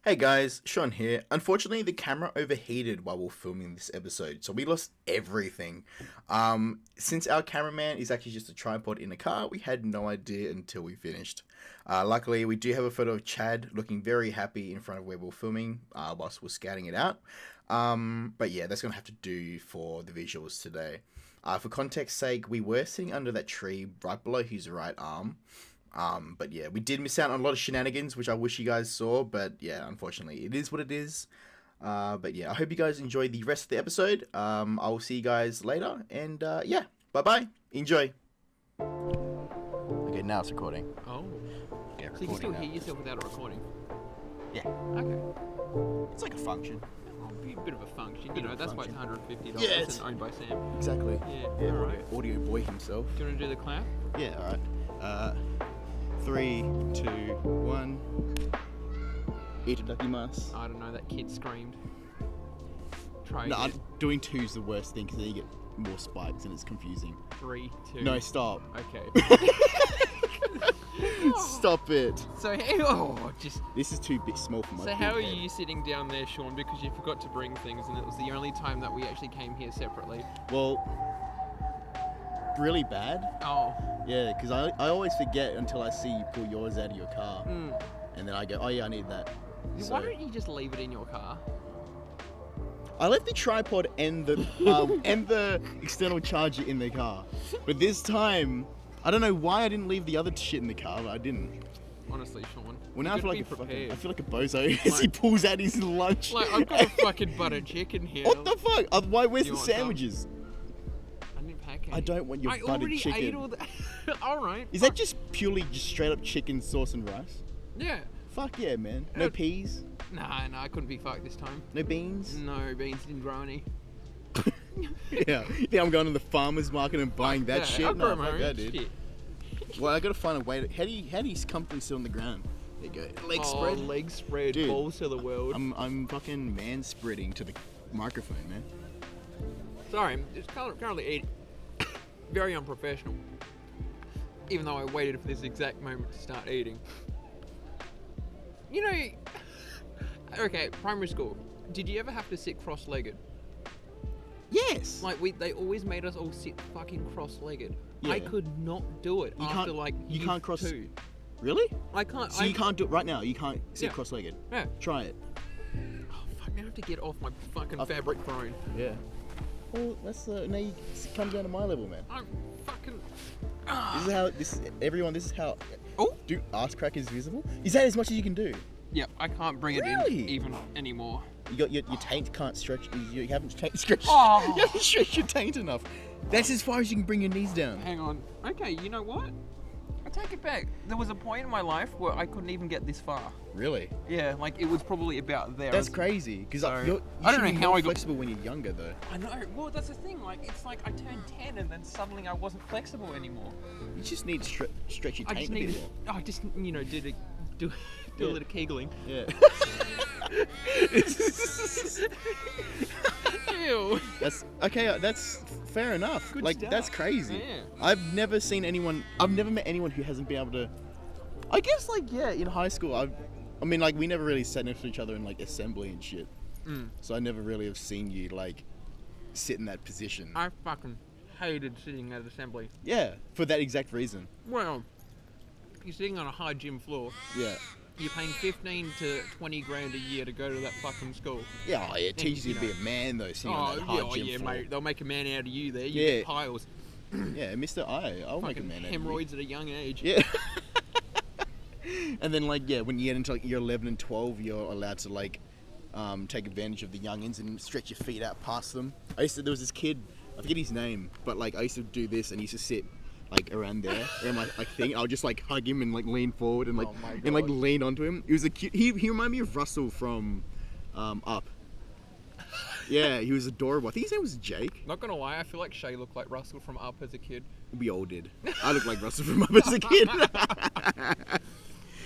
Hey guys, Sean here. Unfortunately, the camera overheated while we are filming this episode, so we lost everything. Since our cameraman is actually just a tripod in the car, we had no idea until we finished. Luckily, we do have a photo of Chad looking very happy in front of where we are filming whilst we're scouting it out. But yeah, that's gonna have to do for the visuals today. For context sake, we were sitting under that tree right below his right arm. But yeah, we did miss out on a lot of shenanigans, which I wish you guys saw. But yeah, unfortunately, it is what it is. But yeah, I hope you guys enjoy the rest of the episode. I will see you guys later. And yeah, bye-bye. Enjoy. Okay, now it's recording. Oh. Okay, So you can still hear yourself without a recording? Yeah. Okay. It's like a function. A bit of a function. Bit of a That's why function. it's $150 Yeah, it's- and owned by Sam. Exactly. Yeah, alright. Audio boy himself. Do you want to do the clap? Yeah, alright. 3, 2, 1. Itadakimasu. I don't know, that kid screamed. Try No, again. doing 2 is the worst thing because then you get more spikes and it's confusing. 3, 2. No, stop. Okay. Stop it. So, This is too big, small for my So big how are head. you sitting down there, Sean? Because you forgot to bring things and it was the only time that we actually came here separately. Well, really bad. Oh. Yeah, because I always forget until I see you pull yours out of your car. Mm. And then I go, oh yeah, I need that. Why don't you just leave it in your car? I left the tripod and the and the external charger in the car. But this time, I don't know why I didn't leave the other shit in the car, but I didn't. Honestly, Sean. Well, now you I gotta be feel like a prepared. bozo as he pulls out his lunch. Like, I've got a fucking butter chicken here. What the fuck? Why? Where's You the want some? sandwiches? I didn't pack any. I don't want your I buttered already chicken. ate all that. Alright. Is that just purely just straight up chicken, sauce, and rice? Yeah. Fuck yeah, man. No peas, Nah, I couldn't be fucked this time. no beans. No, beans didn't grow any. Yeah. You think I'm going to the farmer's market and buying that Yeah, shit? I'll No, grow my fuck own that, dude. shit. Well, I gotta find a way to. How do you comfortably sit on the ground? There you go. Leg spread. Leg spread, Dude, balls to the world. I'm fucking man spreading to the microphone, man. Sorry, I'm just currently eating. Very unprofessional. Even though I waited for this exact moment to start eating. You know, okay, primary school. Did you ever have to sit cross-legged? Yes. Like they always made us all sit fucking cross-legged. Yeah. I could not do it You after can't- like you year can't cross- 2. Really? I can't. So you can't do it right now. You can't sit Yeah. cross-legged. Yeah. Try it. Oh fuck! Now I have to get off my fucking I've- fabric throne. Yeah. Well, that's now you come down to my level, man. I'm fucking. This is how everyone. This is how. Oh. Do ass crack is visible? Is that as much as you can do? Yeah, I can't bring it Really? in even anymore. You got your taint can't stretch. You haven't stretched. Oh. You haven't stretched your taint enough. That's as far as you can bring your knees down. Hang on. Okay, you know what? I take it back. There was a point in my life where I couldn't even get this far. Really? Yeah, like it was probably about there. That's crazy. Because So, you I don't should know be how more I got- flexible when you're younger, though. I know. Well, that's the thing. Like, it's like I turned 10 and then suddenly I wasn't flexible anymore. You just need to stretch your I taint just a bit needed. more. I just, do a Yeah. little kegling. Yeah. Ew. That's okay. That's fair enough. Good like stuff. that's crazy. Yeah. I've never seen anyone. I've never met anyone who hasn't been able to. I guess like yeah, in high school, I mean like we never really sat next to each other in like assembly and shit. Mm. So I never really have seen you like sit in that position. I fucking hated sitting at assembly. Yeah, for that exact reason. Well, you're sitting on a high gym floor. Yeah. You're paying 15 to 20 grand a year to go to that fucking school. Yeah, oh, yeah, it teaches you you to be a man though, sitting on that hard gym floor. mate. They'll make a man out of you there. You Yeah. get piles. Yeah, Mr. I'll make a Fucking man out of you. hemorrhoids at a young age. Yeah. And then like yeah, when you get into like year 11 and 12, you're allowed to like take advantage of the youngins and stretch your feet out past them. There was this kid, I forget his name, but like I used to do this and he used to sit like around there, around my thing. I'll just like hug him and like lean forward and like Oh my and like God. lean onto him. He was a cute. He reminded me of Russell from Up. Yeah, he was adorable. I think his name was Jake. Not gonna lie, I feel like Shay looked like Russell from Up as a kid. We all did. I look like Russell from Up as a kid.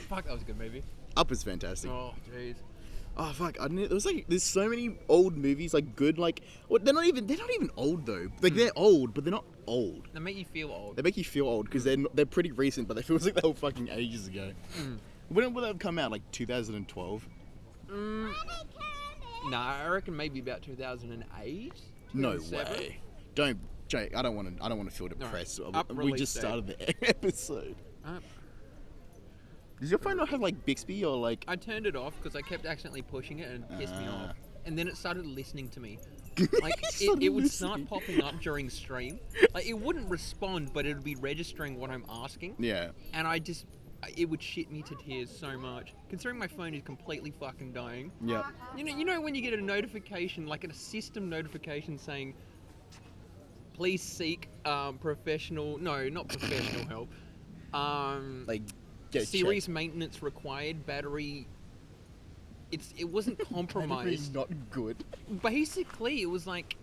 Fuck, that was a good movie. Up was fantastic. Oh, jeez. Oh fuck! I didn't. There was like there's so many old movies like good like well, they're not even old though. Like they're old, but they're not old. They make you feel old. They make you feel old because they're pretty recent, but they feel like they were fucking ages ago. Mm. When would they have come out? Like 2012? Nah, I reckon maybe about 2008. No 2007. way. Don't, Jake. I don't want to feel depressed. Up We release just date. started the episode. Uh, Does your phone not have like Bixby or like? I turned it off because I kept accidentally pushing it and it pissed me off. And then it started listening to me. Like, it would start popping up during stream. Like, it wouldn't respond, but it would be registering what I'm asking. Yeah. And it would shit me to tears so much. Considering my phone is completely fucking dying. Yeah. You know when you get a notification, like a system notification saying, please seek not professional help. Like, get Serious checked. maintenance required, battery. It wasn't compromised. Battery's not good. Basically, it was like,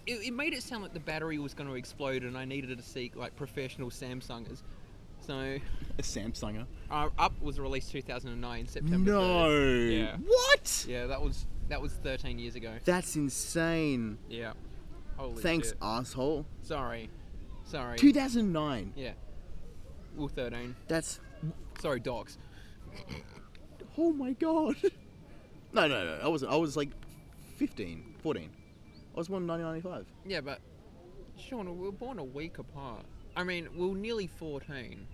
it made it sound like the battery was going to explode and I needed to seek like professional Samsungers. So, A Samsunger. Up was released 2009, September No. 3rd. Yeah. What? Yeah, that was 13 years ago. That's insane. Yeah. Holy Thanks, shit. asshole. Sorry. 2009. Yeah. Well, 13. That's. Sorry, docs. Oh my god. No. I wasn't. I was like 15, 14. I was born in 1995. Yeah, but Sean, we were born a week apart. I mean, we were nearly 14.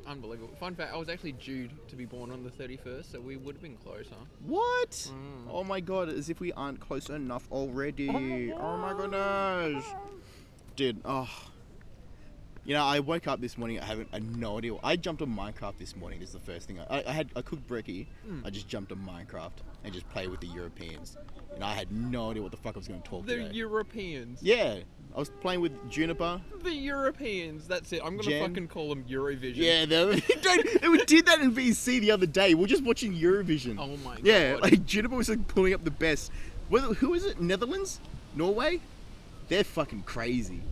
Unbelievable. Fun fact, I was actually due to be born on the 31st, so we would have been closer. What? Oh my god, as if we aren't close enough already. Oh my goodness. Dude, oh. You know, I woke up this morning, I had no idea. I jumped on Minecraft this morning. This is the first thing. I cooked brekkie. I just jumped on Minecraft and just played with the Europeans. And I had no idea what the fuck I was going to talk The today. Europeans. Yeah. I was playing with Juniper. The Europeans. That's it. I'm going to Jen. fucking call them Eurovision. Yeah, we did that in VC the other day. We were just watching Eurovision. Oh my god. Yeah, like Juniper was like pulling up the best. Who is it? Netherlands? Norway? They're fucking crazy.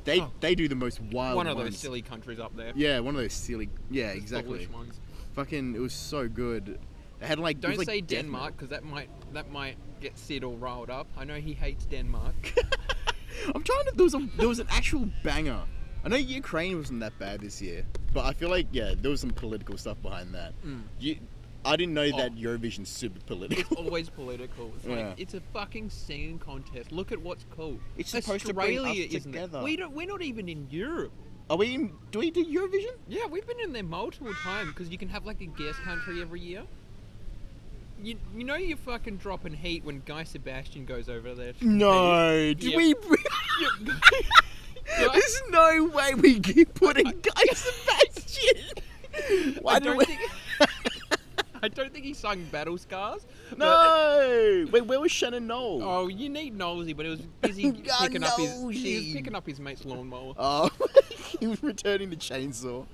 They do the most wild one of ones. those silly countries up there. Yeah, one of those silly. Yeah, Those exactly. foolish ones. Fucking, it was so good. They had like. it Don't was like say death Denmark, metal. because that might get Sid all riled up. I know he hates Denmark. I'm trying to. There was an actual banger. I know Ukraine wasn't that bad this year, but I feel like there was some political stuff behind that. I didn't know that Eurovision's super political. It's always political. It's Yeah. like, it's a fucking singing contest. Look at what's cool. It's supposed to bring us isn't together. it? We're not even in Europe. Do we do Eurovision? Yeah, we've been in there multiple times because you can have like a guest country every year. You know you're fucking dropping heat when Guy Sebastian goes over there. to No, compete. did Yeah. we? Yeah. There's no way we keep putting Guy Sebastian. Why I do don't we? think. I don't think he sung Battle Scars. but- No. Wait, where was Shannon Knoll? Oh, you need Nosey, but it was busy picking up his. He was Nosey. picking up his mate's lawnmower. Oh, he was returning the chainsaw.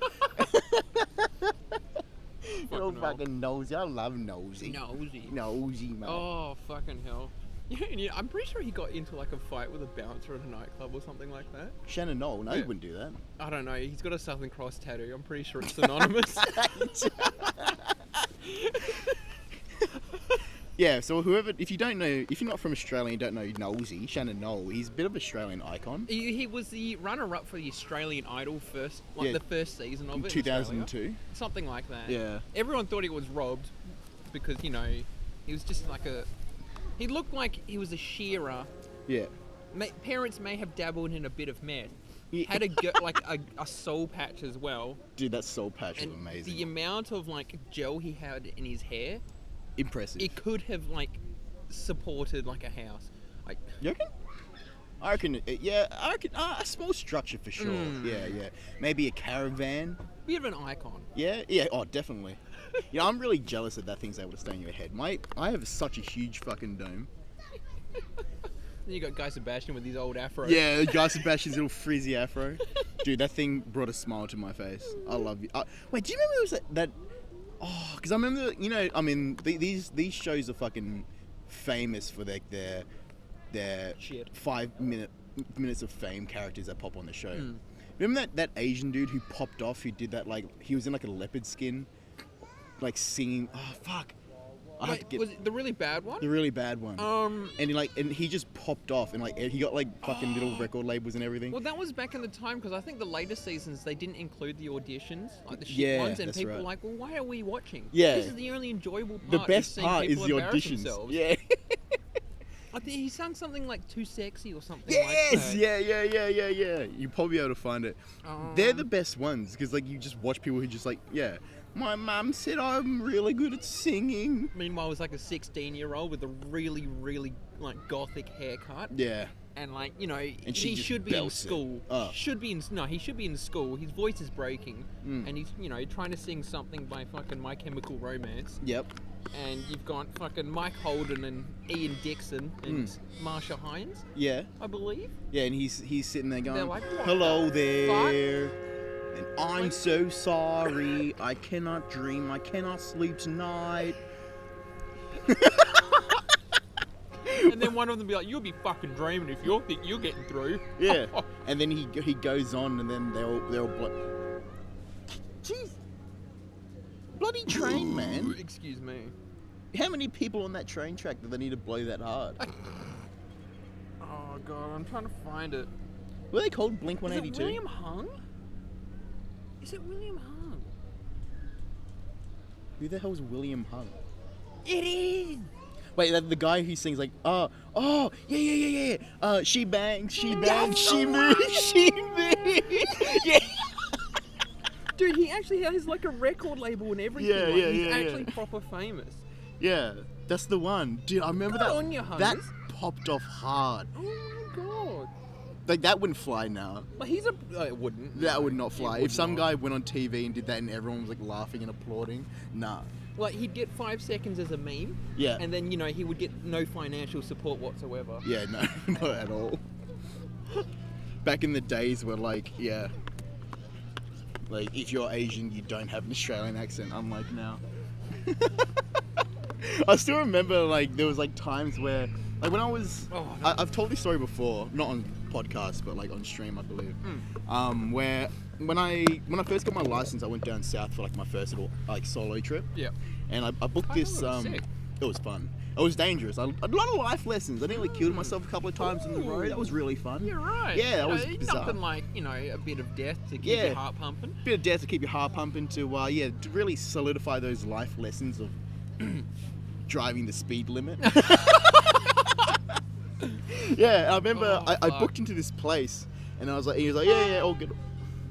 You're Fucking hell. fucking nosy. I love nosy. Nosey. Nosy, man. Oh, fucking hell. Yeah, I'm pretty sure he got into like a fight with a bouncer at a nightclub or something like that. Shannon Knoll, no, he Yeah. wouldn't do that. I don't know. He's got a Southern Cross tattoo. I'm pretty sure it's synonymous. Yeah, so if you don't know, if you're not from Australia and don't know Nosy, Shannon Knoll, he's a bit of an Australian icon. He was the runner-up for the Australian Idol first, Yeah. the first season of In it. 2002. Australia. Something like that. Yeah. Everyone thought he was robbed because, he was just like he looked like he was a shearer. Yeah. Parents may have dabbled in a bit of meth. Yeah. Had a soul patch as well. Dude, that soul patch was And amazing. the amount of like gel he had in his hair, Impressive. it could have like supported like a house. Like, You reckon? I reckon, a small structure for sure. Yeah. Maybe a caravan. bit of an icon. Yeah, oh, definitely. I'm really jealous that thing's able to stay in your head. I have such a huge fucking dome. Then you got Guy Sebastian with his old afro. Yeah, Guy Sebastian's little frizzy afro. Dude, that thing brought a smile to my face. I love you. Wait, do you remember there was that oh, because I remember, these shows are fucking famous for their Shit. 5 minutes of fame characters that pop on the show. Remember that Asian dude who popped off, who did that, like, he was in like a leopard skin, like singing, oh fuck. I have to Wait, get was it the really bad one? the really bad one. And he just popped off, and like he got like fucking little record labels and everything. Well, that was back in the time because I think the later seasons they didn't include the auditions, like the shit Yeah, ones, and that's people right. were like, "Well, why are we watching? Yeah. This is the only enjoyable part. The is best seeing part is people the embarrass auditions. themselves." Yeah. I think he sang something like "Too Sexy" or something Yes. like that. Yeah. You'll probably be able to find it. They're the best ones because like you just watch people who just like My mum said I'm really good at singing. Meanwhile, it was like a 16-year-old with a really, really like gothic haircut. Yeah. And like, you know, And she he just should be in belts it. school. Oh. He should be in school. His voice is breaking, and he's, you know, trying to sing something by fucking My Chemical Romance. Yep. And you've got fucking Mike Holden and Ian Dixon and Marsha Hines, Yeah. I believe. Yeah, and he's sitting there They're going, like, "What "Hello the there." And I'm Like- so sorry. I cannot dream. I cannot sleep tonight. And then one of them be like, "You'll be fucking dreaming if you think you're getting through." Yeah. And then he goes on, and then they'll jeez, bloody train, man. Excuse me. How many people on that train track do they need to blow that hard? Oh god, I'm trying to find it. Were they called Blink Is 182? it William Hung? Is it William Hung? Who the hell's William Hung? It is. Wait, the guy who sings like, yeah. She bangs, she That's she the moves, one! she moves. Yeah. Dude, he actually has like a record label and everything. Yeah, like, yeah, he's yeah, actually yeah. proper famous. Yeah, that's the one. Dude, I remember Good that. on you, That Hungus. popped off hard. Oh my god. Like, that wouldn't fly now. But he's a. It wouldn't. That would not fly. It would If some not. guy went on TV and did that and everyone was like laughing and applauding, nah. Like, he'd get 5 seconds as a meme. Yeah. And then, you know, he would get no financial support whatsoever. Yeah, no, not at all. Back in the days where, like, yeah. Like, if you're Asian, you don't have an Australian accent, unlike now. I still remember, like, there was, like, times where, like, when I was... Oh, no. I've told this story before, not on podcast, but, like, on stream, I believe. Where... When I first got my license, I went down south for like my first little like solo trip, Yeah. and I booked Oh, this. that's sick. It was fun. It was dangerous. A lot of life lessons. I nearly killed myself a couple of times on the road. That was really fun. You're right. Yeah, that You was know, bizarre. Nothing like, you know, a bit of death to keep Yeah. your heart pumping. Bit of death to keep your heart pumping to to really solidify those life lessons of driving the speed limit. Yeah, I remember Oh, I fuck. booked into this place, and I was like, he was like, yeah, all good.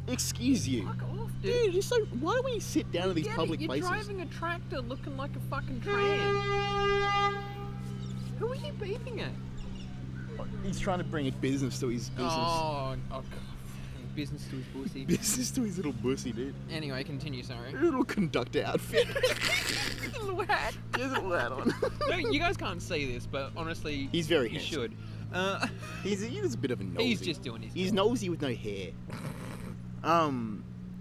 Excuse you. Fuck off, Dude, you're so. Why do we sit down in these Get it, public you're places? driving a tractor looking like a fucking tram. Who are you beeping at? He's trying to bring a business to his business. Oh, God. Business to his pussy. Business to his little bussy, dude. Anyway, continue, sorry. Little conductor outfit. Little hat. There's a little hat on. No, you guys can't see this, but honestly, He's very you handsome. should. He's a bit of a nosy. He's just doing his He's job. nosy with no hair.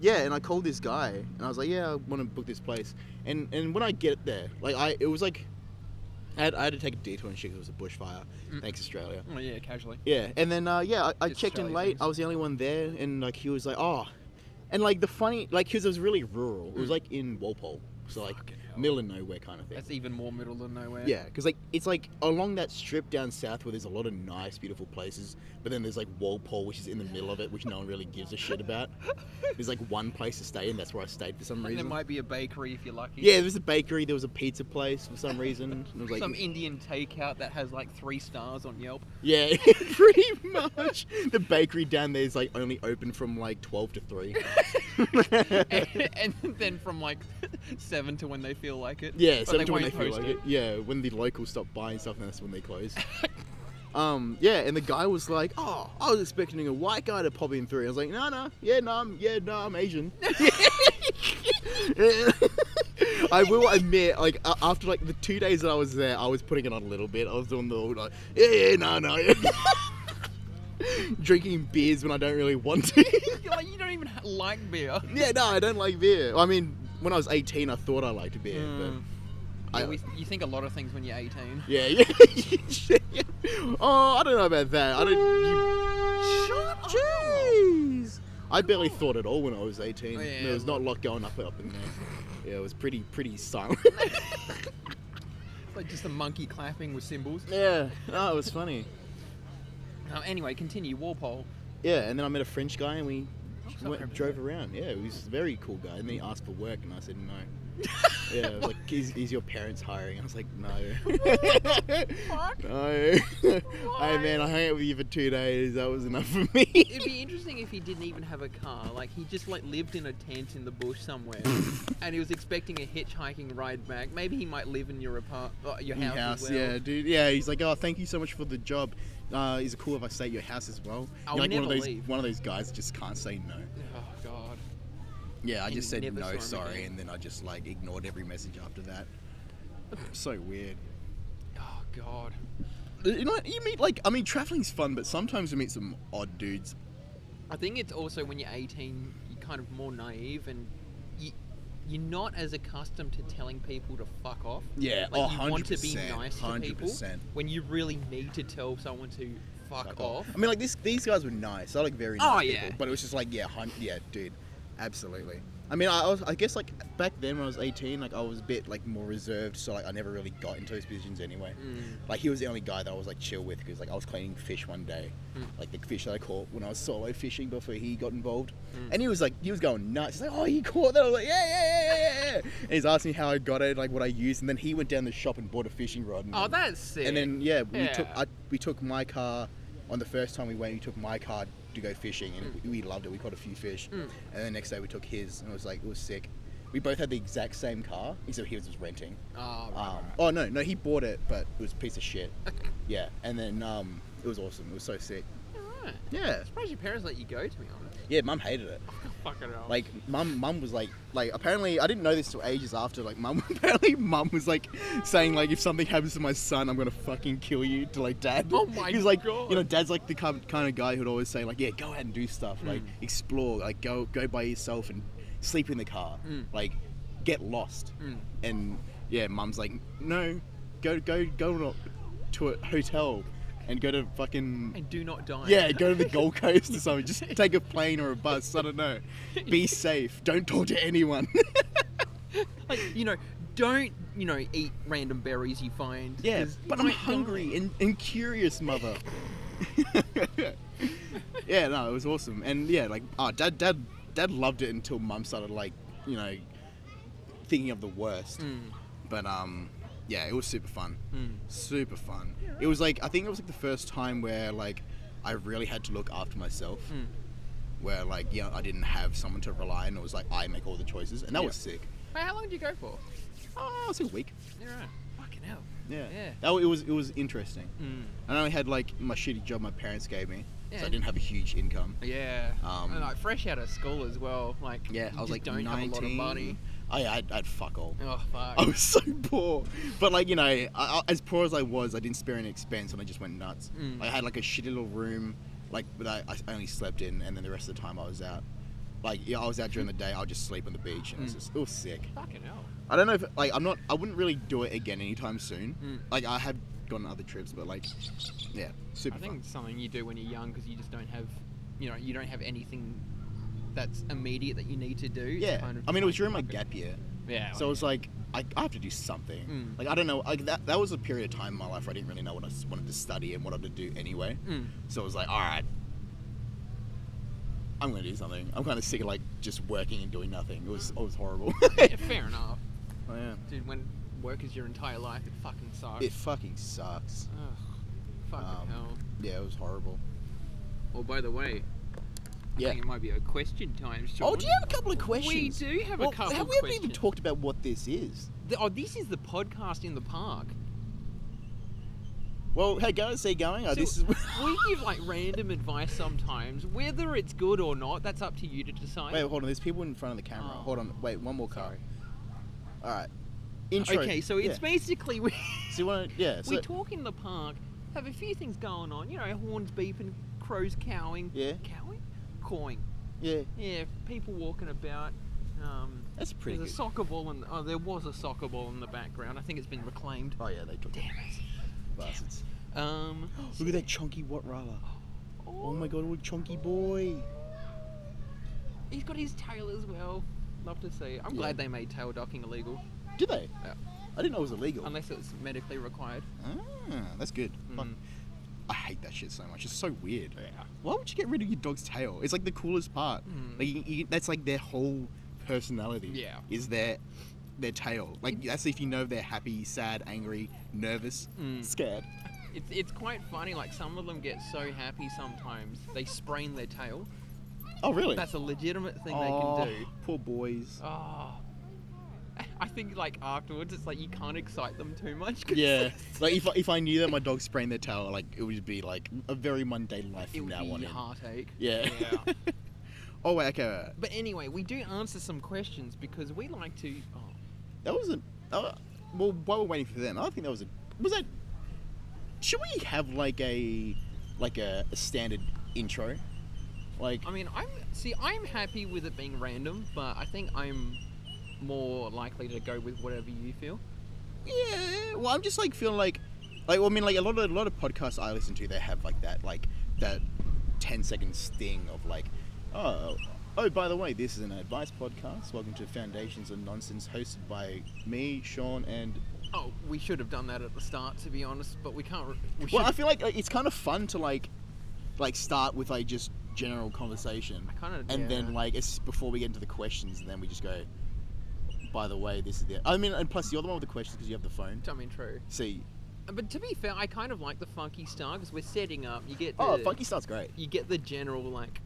Yeah, and I called this guy, and I was like, yeah, I want to book this place. And when I get there, like, it was like, I had to take a detour and shit 'cause it was a bushfire. Thanks, Australia. Oh, yeah, casually. Yeah, and then, I It's checked in Australia late. things. I was the only one there, and, like, he was like, oh. And, like, the funny, like, because it was really rural. It was, like, in Walpole. So, like, Fucking hell. middle of nowhere kind of thing. That's even more middle than nowhere. Yeah, because like it's like along that strip down south where there's a lot of nice, beautiful places, but then there's like Walpole, which is in the middle of it, which no one really gives a shit about. There's like one place to stay, and that's where I stayed for some And there reason. might be a bakery if you're lucky. Yeah, there was a bakery, there was a pizza place for some reason. And it was like, Some Indian takeout that has like 3 stars on Yelp. yeah, pretty much. The bakery down there is like only open from like 12 to 3. and then from like 7 to when they feel like it. Yeah, But so they when they won't feel post like it. Yeah, when the locals stop buying stuff, that's when they close. Yeah, and the guy was like, "Oh, I was expecting a white guy to pop in through." I was like, "No, I'm Asian." I will admit, like after like the 2 days that I was there, I was putting it on a little bit. I was doing the whole, like, no. Drinking beers when I don't really want to. You're like, you don't even like beer. Yeah, no, I don't like beer. I mean, when I was 18, I thought I liked beer, but Yeah, you think a lot of things when you're 18. yeah. Oh, I don't know about that. I don't. Shut up. Jeez. I barely thought at all when I was 18. Oh, yeah, There was not a lot going up in there. Yeah, it was pretty silent. Just a monkey clapping with cymbals. Yeah, no, it was funny. Anyway, continue. Walpole. Yeah, and then I met a French guy and we sorry, drove around. Yeah, he was a very cool guy. And then he asked for work and I said no. Yeah, I was like, is your parents hiring? I was like, no. Fuck. No. Hey man, I hung out with you for 2 days. That was enough for me. It'd be interesting if he didn't even have a car. Like, he just, like, lived in a tent in the bush somewhere. And he was expecting a hitchhiking ride back. Maybe he might live in your your house as well. Yeah, dude. Yeah, he's like, oh, thank you so much for the job. Is it cool if I stay at your house as well? I'll You're like never one of those leave. one of those guys that just can't say no. Oh, God. Yeah, I And just said never saw no, him sorry, again. and then I just like ignored every message after that. So weird. Oh, God. You know what? You meet like, I mean, traveling's fun, but sometimes you meet some odd dudes. I think it's also when you're 18, you're kind of more naive and you're not as accustomed to telling people to fuck off. Yeah, Like, oh, you want to be 100%, nice to people 100%. when you really need to tell someone to fuck off. I mean, like these guys were nice. They're like very nice Oh, people, yeah. but it was just like, yeah, dude, absolutely. I mean, I guess like back then when I was 18, like I was a bit like more reserved, so like I never really got into those positions anyway. Like he was the only guy that I was like chill with because like I was cleaning fish one day, like the fish that I caught when I was solo fishing before he got involved, and he was going nuts. He's like, oh, you caught that? I was like, yeah. And he's asking me how I got it, like what I used, and then he went down the shop and bought a fishing rod. And Oh, that's sick. And then we took my car on the first time we went. We took my car to go fishing, and we loved it. We caught a few fish, and then the next day we took his, and it was sick. We both had the exact same car, except he was just renting. Oh, right. Oh no, he bought it, but it was a piece of shit. Yeah, and then it was awesome. It was so sick. Alright. Yeah, I'm surprised your parents let you go, to be honest. yeah. Mum hated it. Fucking hell. Like mum was like apparently I didn't know this till ages after. Like mum was like saying like if something happens to my son, I'm gonna fucking kill you to like dad. Oh my He was like, God. you know, dad's like the kind of guy who'd always say like, yeah, go out and do stuff, like explore, like go by yourself and sleep in the car, like get lost. And yeah, mum's like, no, go to a hotel and go to fucking And do not die. yeah, go to the Gold Coast or something. Just take a plane or a bus. I don't know. Be safe. Don't talk to anyone. Like, don't, eat random berries you find. Yeah, 'cause but you I'm might hungry die. and curious, mother. Yeah, no, it was awesome. And yeah, like, dad loved it until mum started like, thinking of the worst. But yeah, it was super fun. Super fun. It was like, I think it was like the first time where like I really had to look after myself. Where like, I didn't have someone to rely on. It was like I make all the choices, and that was sick. Wait, how long did you go for? Oh, it was like a week. You're right. Fucking hell. Yeah. Yeah. It was interesting. I only had like my shitty job my parents gave me, Yeah. so I didn't have a huge income. Yeah. And like fresh out of school as well. Like, Yeah, you I was just like don't 19. have a lot of money. I had fuck all. Oh, fuck. I was so poor, but like as poor as I was, I didn't spare any expense, and I just went nuts. I had like a shitty little room, like that I only slept in, and then the rest of the time I was out. Like I was out during the day, I'll just sleep on the beach, and it was sick. Fucking hell. I don't know if like I wouldn't really do it again anytime soon. Like I have gone on other trips, but like yeah, super I think fun. it's something you do when you're young because you just don't have, you don't have anything that's immediate that you need to do. It's Yeah, kind of I mean it was like, during my fuck it. gap year. Yeah. So it was like, I have to do something. Like, I don't know, like that was a period of time in my life where I didn't really know what I wanted to study and what I wanted to do anyway. So it was like, all right, I'm going to do something. I'm kind of sick of like just working and doing nothing. It was horrible. Yeah, fair enough. Oh, yeah. Dude, when work is your entire life, it fucking sucks. It fucking sucks. Ugh. Fucking hell. Yeah, it was horrible. Oh, by the way, I Yeah. think it might be a question time, Sean. Oh, do you have a couple of questions? We do have Well, a couple we of haven't questions. even talked about what this is. This is the podcast in the park. Well, hey, guys, see going. So This is. we give like random advice sometimes. Whether it's good or not, that's up to you to decide. Wait, hold on. There's people in front of the camera. Oh. Hold on. Wait, one more car. Sorry. All right. Intro. Okay, so it's yeah. basically we So you want to? Yeah. So, we talk in the park, have a few things going on. Horns beeping, crows cowing. Yeah. Cowing? Cawing. yeah. Yeah, people walking about. That's pretty There's good. a soccer ball there was a soccer ball in the background. I think it's been reclaimed. Oh yeah, they took it. Damn it. Bastards. So- Look at that chunky Rottweiler. Oh my god, what a chunky boy. He's got his tail as well. Love to see it. I'm Yeah. glad they made tail docking illegal. Did they? Yeah. I didn't know it was illegal. unless it's medically required. Ah, that's good. Fuck. Mm. I hate that shit so much. It's so weird. Yeah. Why would you get rid of your dog's tail? It's like the coolest part. Mm. Like that's like their whole personality. Yeah. Is their tail. Like that's if you know they're happy, sad, angry, nervous, scared. It's quite funny. Like some of them get so happy sometimes they sprain their tail. Oh really? That's a legitimate thing Oh, they can do. poor boys. Oh. I think like afterwards it's like you can't excite them too much. 'Cause Yeah. Like if I knew that my dog sprained their tail, like it would be like a very mundane life it from would now on be in. heartache. Yeah. Yeah. Oh wait, okay. Wait. But anyway, we do answer some questions because we like to. Oh, That wasn't. Well, while we're waiting for them, I don't think that was a. Was that? Should we have like a standard intro? Like. I mean, I'm happy with it being random, but I think I'm more likely to go with whatever you feel. Yeah. Well, I'm just like feeling like well, I mean, like a lot of podcasts I listen to, they have like that 10-second sting of like, oh, by the way, this is an advice podcast. Welcome to Foundations of Nonsense, hosted by me, Sean, and. Oh, we should have done that at the start, to be honest, but we can't. Well, I feel like it's kind of fun to like start with like just general conversation, and then like it's before we get into the questions, and then we just go. By the way, this is the. I mean, and plus you're the one with the questions because you have the phone. I mean, true. See. But to be fair, I kind of like the funky start because we're setting up. You get Funky start's great. You get the general like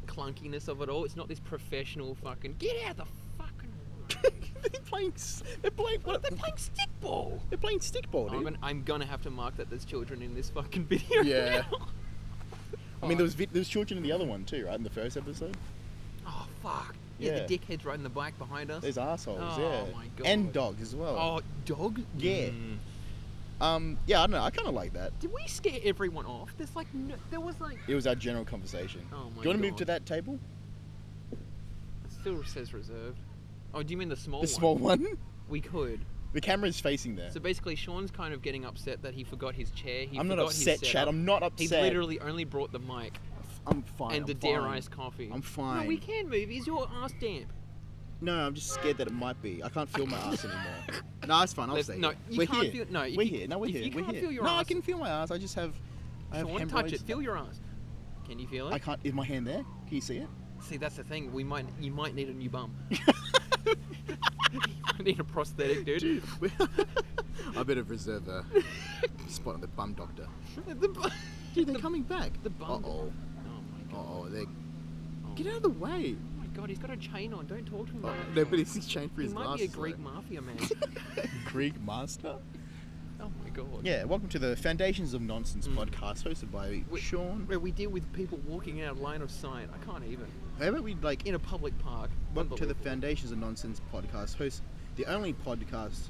clunkiness of it all. It's not this professional fucking get out the fucking. They're playing stickball. They're playing stickball, dude. I'm gonna have to mark that there's children in this fucking video. Yeah. Now. I mean, there was children in the other one too, right? In the first episode. Oh fuck. Yeah, Yeah. the dickheads riding the bike behind us. There's assholes, Oh, yeah. my God. And dogs as well. Oh, dog? Yeah. Yeah, I don't know. I kind of like that. Did we scare everyone off? There's like no, there was like. It was our general conversation. Oh my Do you want to move God. to that table? It still says reserved. Oh, do you mean the small The one? small one? We could. The camera's facing there. So basically, Sean's kind of getting upset that he forgot his chair. I'm not upset, Chad. I'm not upset. He literally only brought the mic I'm fine. and I'm the fine. dare iced coffee. I'm fine. No, we can move. Is your ass damp? No, I'm just scared that it might be. I can't feel my ass anymore. No, it's fine. I'll stay. No, here. you We're can't here. feel. No, if we're you, here. No, we're if here. You we're can't here. feel your no, ass. I can feel my ass. I just have. I have Sean, touch hemorrhoids. it. Feel your ass. Can you feel it? I can't. Is my hand there? Can you see it? See, that's the thing. You might need a new bum. I need a prosthetic, dude. I better reserve a spot on the bum doctor. The bu- Dude, they're coming back. The bum. Uh-oh. Oh my god. Uh-oh, they. Oh. Get out of the way. Oh my god, he's got a chain on. Don't talk to him. Oh, like that, no, Sean. but it's chained for He his might glasses. be a Greek mafia man. Greek master? Oh my god. Yeah, welcome to the Foundations of Nonsense podcast, hosted by Sean. Where we deal with people walking out of line of sight. I can't even. How about we like In a public park. welcome to the Unbelievable. Foundations of Nonsense podcast, the only podcast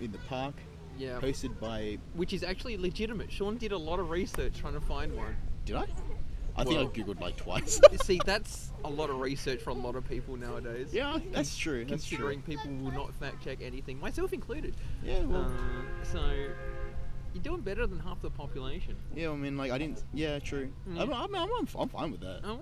in the park, Yeah. hosted by. Which is actually legitimate. Sean did a lot of research trying to find one. Did I? I think Well- I googled like twice. See, that's a lot of research for a lot of people nowadays. Yeah, that's true. That's true. Considering people will not fact check anything, myself included. Yeah, well, So you're doing better than half the population. yeah. I mean, like I didn't. Yeah, true. Mm. I'm fine with that. Oh.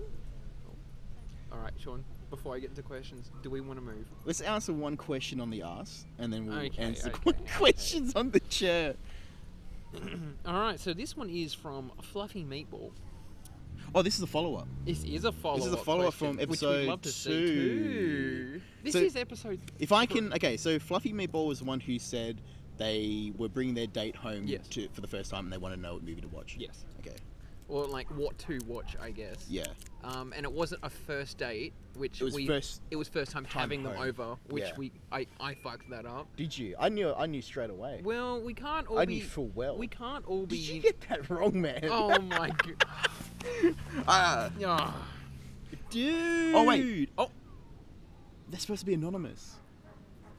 All right, Sean. Before I get into questions, do we want to move? Let's answer one question on the ass, and then we'll Okay, answer okay. questions on the chair. All right. So this one is from Fluffy Meatball. Oh, this is a follow-up. This is a follow-up. This is a follow-up question, from which episode we'd love to see 2. too. This So, is episode. If I can, okay. So Fluffy Meatball was the one who said they were bringing their date home Yes. for the first time, and they want to know what movie to watch. Yes. Okay. Or like what to watch, I guess. Yeah. And it wasn't a first date, which It was first It was first time having them home. over, which Yeah. I fucked that up. Did you? I knew straight away. Well, we can't all I be. knew full well. We can't all be. Did you get that wrong, man? Oh my god. Ah. Dude. Oh, wait. Oh. They're supposed to be anonymous.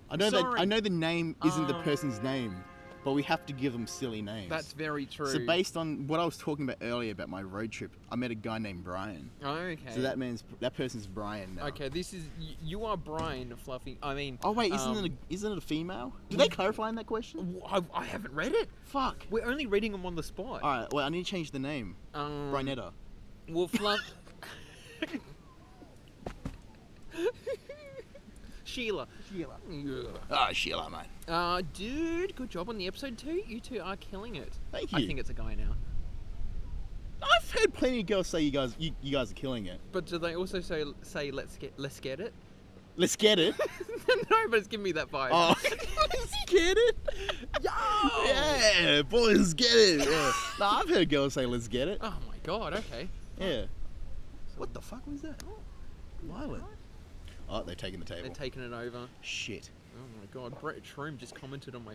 I know Sorry. that. I know the name isn't the person's name, but we have to give them silly names. That's very true. So based on what I was talking about earlier about my road trip, I met a guy named Brian. Okay. So that person's Brian now. Okay, this is you are Brian Fluffy. I mean. Oh wait, isn't it a female? Did they clarify in that question? I haven't read it. Fuck. We're only reading them on the spot. All right. Well, I need to change the name. Brianetta. Well, Fluff. Sheila. Sheila. Yeah. Ah, Sheila, mate. Dude, good job on the episode 2. You two are killing it. Thank you. I think it's a guy now. I've heard plenty of girls say you guys are killing it. But do they also say let's get it? Let's get it. No, but it's giving me that vibe. Oh, let's get it. Yo! Yeah, boys, get it. Yeah. No, I've heard girls say let's get it. Oh my god. Okay. Yeah. What the fuck was that? Violent. Oh, they're taking the table. They're taking it over. Shit. Oh my god. Brett Shroom just commented on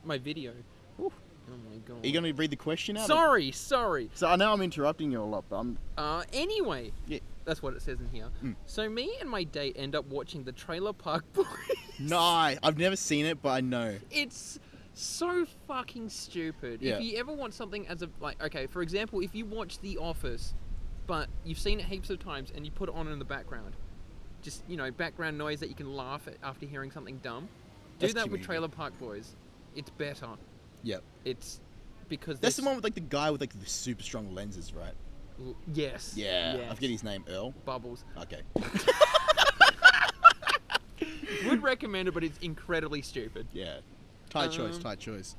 my video. Ooh. Oh my god. Are you going to read the question out? Sorry. So I know I'm interrupting you a lot, but I'm... Anyway. Yeah. That's what it says in here. Mm. So me and my date end up watching the Trailer Park Boys. Nice. I've never seen it, but I know. It's so fucking stupid. Yeah. If you ever want something as a... Like, okay, for example, if you watch The Office, but you've seen it heaps of times and you put it on in the background, just, background noise that you can laugh at after hearing something dumb, do That's that with Community. Trailer Park Boys. It's better. Yep. It's because... That's the one with, like, the guy with, like, the super strong lenses, right? Yes. Yeah. Yes. I forget his name. Earl? Bubbles. Okay. Would recommend it, but it's incredibly stupid. Yeah. Tight choice.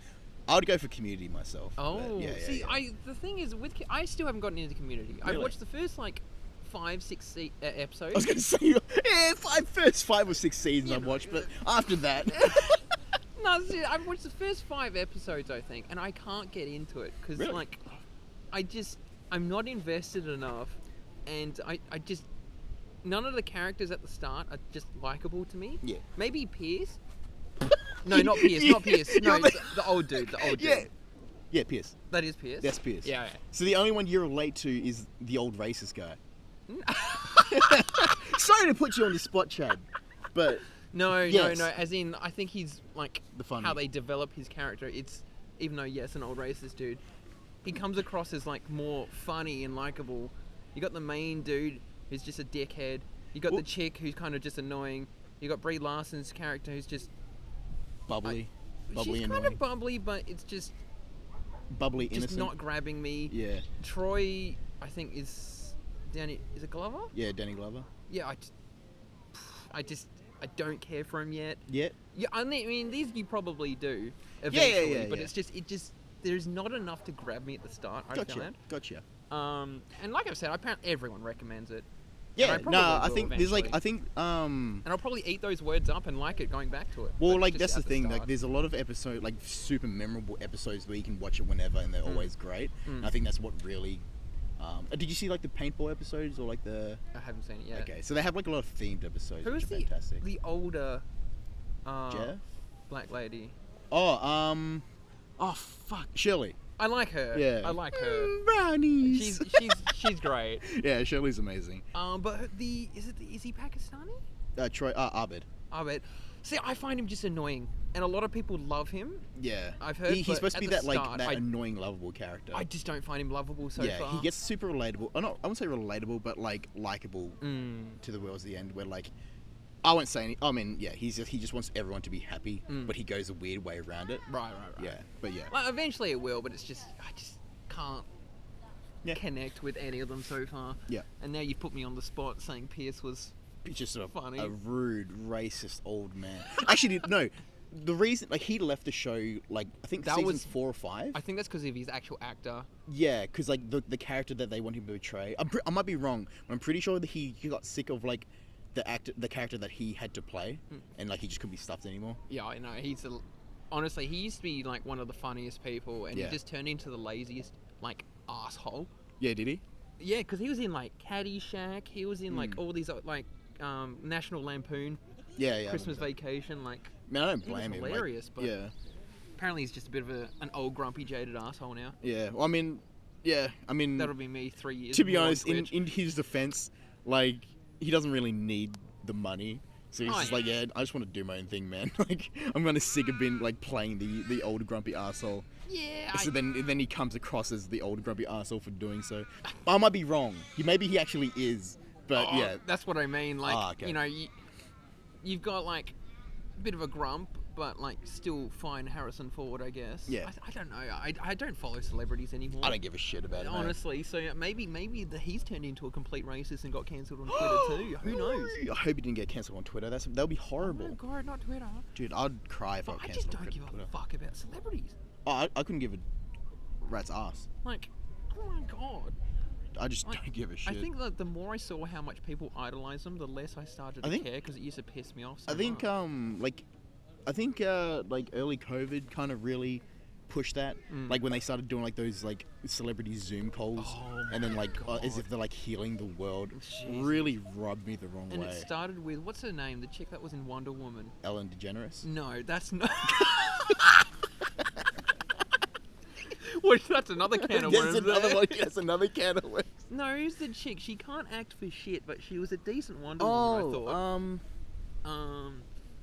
I would go for Community myself. Oh, but yeah, see, yeah. the thing is, I still haven't gotten into Community. I've Really? watched the first, 5-6 episodes. I was going to say, yeah, first 5 or 6 seasons Yeah, I've no, watched, but after that... No, see, I've watched the first 5 episodes, I think, and I can't get into it, because, Really? I'm not invested enough, and I just... None of the characters at the start are just likable to me. Yeah. Maybe Pierce. No, not Pierce, not Pierce. No, it's the old dude, Yeah. Yeah, Pierce. That is Pierce? That's Pierce. Yeah. So the only one you relate to is the old racist guy. Sorry to put you on the spot, Chad, but... No, Yes. no, as in, I think he's, The funny. how they develop his character, it's, even though, yes, an old racist dude, he comes across as, more funny and likable. You got the main dude, who's just a dickhead. You got the chick, who's kind of just annoying. You got Brie Larson's character, who's just... Bubbly. She's annoying. kind of bubbly, but it's just Bubbly, innocent. just not grabbing me. Yeah. Troy, I think, is it Glover? Yeah, Danny Glover. Yeah, I don't care for him yet. Yeah. Yeah, I mean, these you probably do eventually, yeah, but yeah. it's just there's not enough to grab me at the start. I found. Gotcha. And like I've said, apparently everyone recommends it. Yeah, And I no, probably I will think there's eventually. And I'll probably eat those words up and like it going back to it. well, but just that's the at thing. start. There's a lot of episodes, super memorable episodes where you can watch it whenever, and they're always great. And I think that's what really. Did you see the paintball episodes or the? I haven't seen it yet. Okay, so they have a lot of themed episodes, Who which is are fantastic. the older Jeff? black lady? Oh, oh fuck, Shirley. I like her. Yeah. I like her. Brownies. She's great. Yeah, Shirley's amazing. But is he Pakistani? Troy Abed. I bet. See, I find him just annoying, and a lot of people love him. Yeah, I've heard, he's but supposed to at be the that start, that annoying, lovable character. I just don't find him lovable so yeah, far. he gets super relatable. I wouldn't say relatable, but likable to the world's the end. Where I won't say any. I mean, yeah, he just wants everyone to be happy, but he goes a weird way around it. Right. Yeah, but yeah. Well, eventually it will, but I just can't connect with any of them so far. Yeah. And now you've put me on the spot saying Pierce was He's just funny. a rude, racist old man. Actually, no. The reason, he left the show, I think That season was- 4 or 5. I think that's because of his actual actor. Yeah, because the character that they want him to portray, I might be wrong, but I'm pretty sure that he got sick of the character that he had to play, and he just couldn't be stuffed anymore. Yeah, I know. Honestly, he used to be one of the funniest people, and Yeah. he just turned into the laziest asshole. Yeah, did he? Yeah, because he was in Caddyshack. He was in all these National Lampoon, Yeah. Christmas Vacation. Man, I don't he was blame him. hilarious, but yeah, apparently he's just a bit of an old grumpy jaded asshole now. yeah. Well, I mean, That'll be me 3 years. to be more on honest, Twitch. in his defense, he doesn't really need the money. So he's Oh, just yeah. I just want to do my own thing, man. I'm kind of sick of being playing the old grumpy arsehole. Yeah. So then he comes across as the old grumpy arsehole for doing so. I might be wrong. Maybe he actually is, but yeah. That's what I mean. Okay. You've got a bit of a grump, but like still find Harrison Ford, I guess. Yeah. I don't know. I don't follow celebrities anymore. I don't give a shit about it. Honestly, so maybe he's turned into a complete racist and got cancelled on Twitter too. Who knows? I hope he didn't get cancelled on Twitter. That'll be horrible. Oh God, not Twitter. Dude, I'd cry if I But got I just cancelled on don't give Twitter. a fuck about celebrities. Oh, I couldn't give a rat's ass. Like, oh my God. I just Like, don't give a shit. I think that the more I saw how much people idolize them, the less I started to care because it used to piss me off. So I think much. like early COVID kind of really pushed that. Like when they started doing like those like celebrity Zoom calls, Oh and then my like as if they're like healing the world, Jeez. really rubbed me the wrong And way. it started with what's her name? The chick that was in Wonder Woman. Ellen DeGeneres. No, that's not. Which that's another can of worms. That's another can of worms. No, who's the chick? She can't act for shit, but she was a decent Wonder Woman, I thought.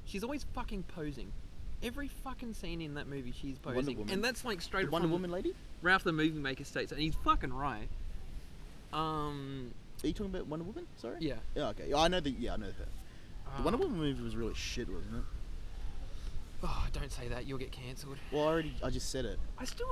She's always fucking posing. Every fucking scene in that movie, she's posing, Woman. and that's like straight The from Wonder Woman lady. Ralph the Movie Maker states, and he's fucking right. Are you talking about Wonder Woman? Sorry. Yeah. Yeah. Okay. I know I know her. The Wonder Woman movie was really shit, wasn't it? Oh, don't say that. You'll get cancelled. Well, I just said it.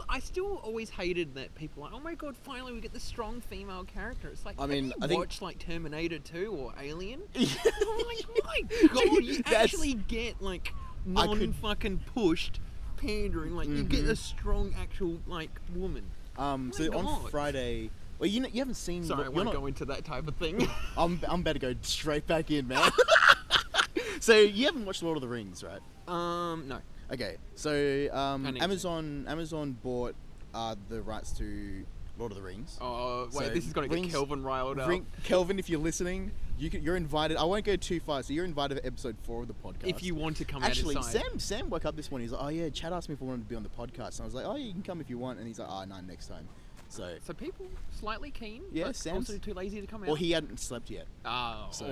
I still always hated that people are like, oh my God, finally we get the strong female character. It's like, I mean, have I you think- watched like Terminator 2 or Alien? I'm like, my God, you That's- actually get like non-fucking pushed pandering. Like you get a strong actual like woman. So my on God. Friday. Well, you haven't seen. Sorry, I you're won't not- go into that type of thing. I'm about to go straight back in, man. So you haven't watched Lord of the Rings, right? No. Okay, so need to. Amazon bought the rights to Lord of the Rings. Oh wait, So, this is gonna get Rings- Kelvin riled up. Kelvin, if you're listening, you're invited. I won't go too far, so you're invited to episode 4 of the podcast. If you want to come Actually, out inside. Sam woke up this morning. He's like, "Oh yeah, Chad asked me if I wanted to be on the podcast," and I was like, "Oh, you can come if you want." And he's like, "Oh no, next time." So people slightly keen, Yeah, but Sam's- also too lazy to come out. Well, he hadn't slept yet. Oh, So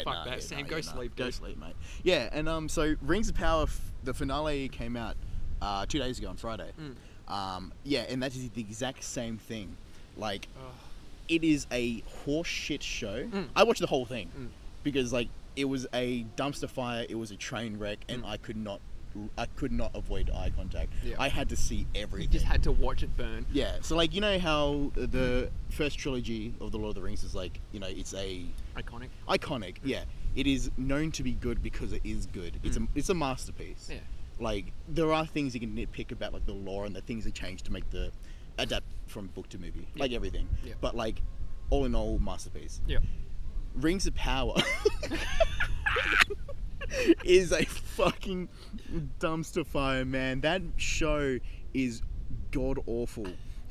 fuck that, Sam. Go sleep, Go dude. sleep, mate. Yeah, and so Rings of Power, the finale came out 2 days ago on Friday. Yeah, and that is the exact same thing. Like, it is a horse shit show. I watched the whole thing because like it was a dumpster fire, it was a train wreck, and I could not avoid eye contact. Yeah. I had to see You everything. just had to watch it burn. Yeah, so like you know how the first trilogy of the Lord of the Rings is like, you know, it's a Iconic. iconic. Yeah, it is known to be good because it is good. It's a masterpiece. Yeah. Like there are things you can nitpick about like the lore and the things they changed to make the adapt from book to movie, like everything. Yeah. But like all in all, masterpiece. Yeah. Rings of Power is a fucking dumpster fire, man. That show is god awful.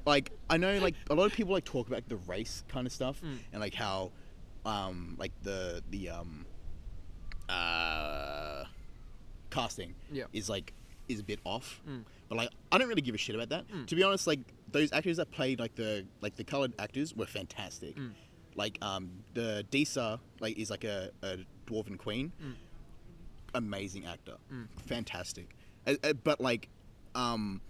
Like I know, like a lot of people like talk about the race kind of stuff and like how, like the casting is a bit off. But like I don't really give a shit about that. To be honest, like those actors that played like the colored actors were fantastic. Like the Disa like is like a dwarven queen. Amazing actor. Fantastic. But like I'm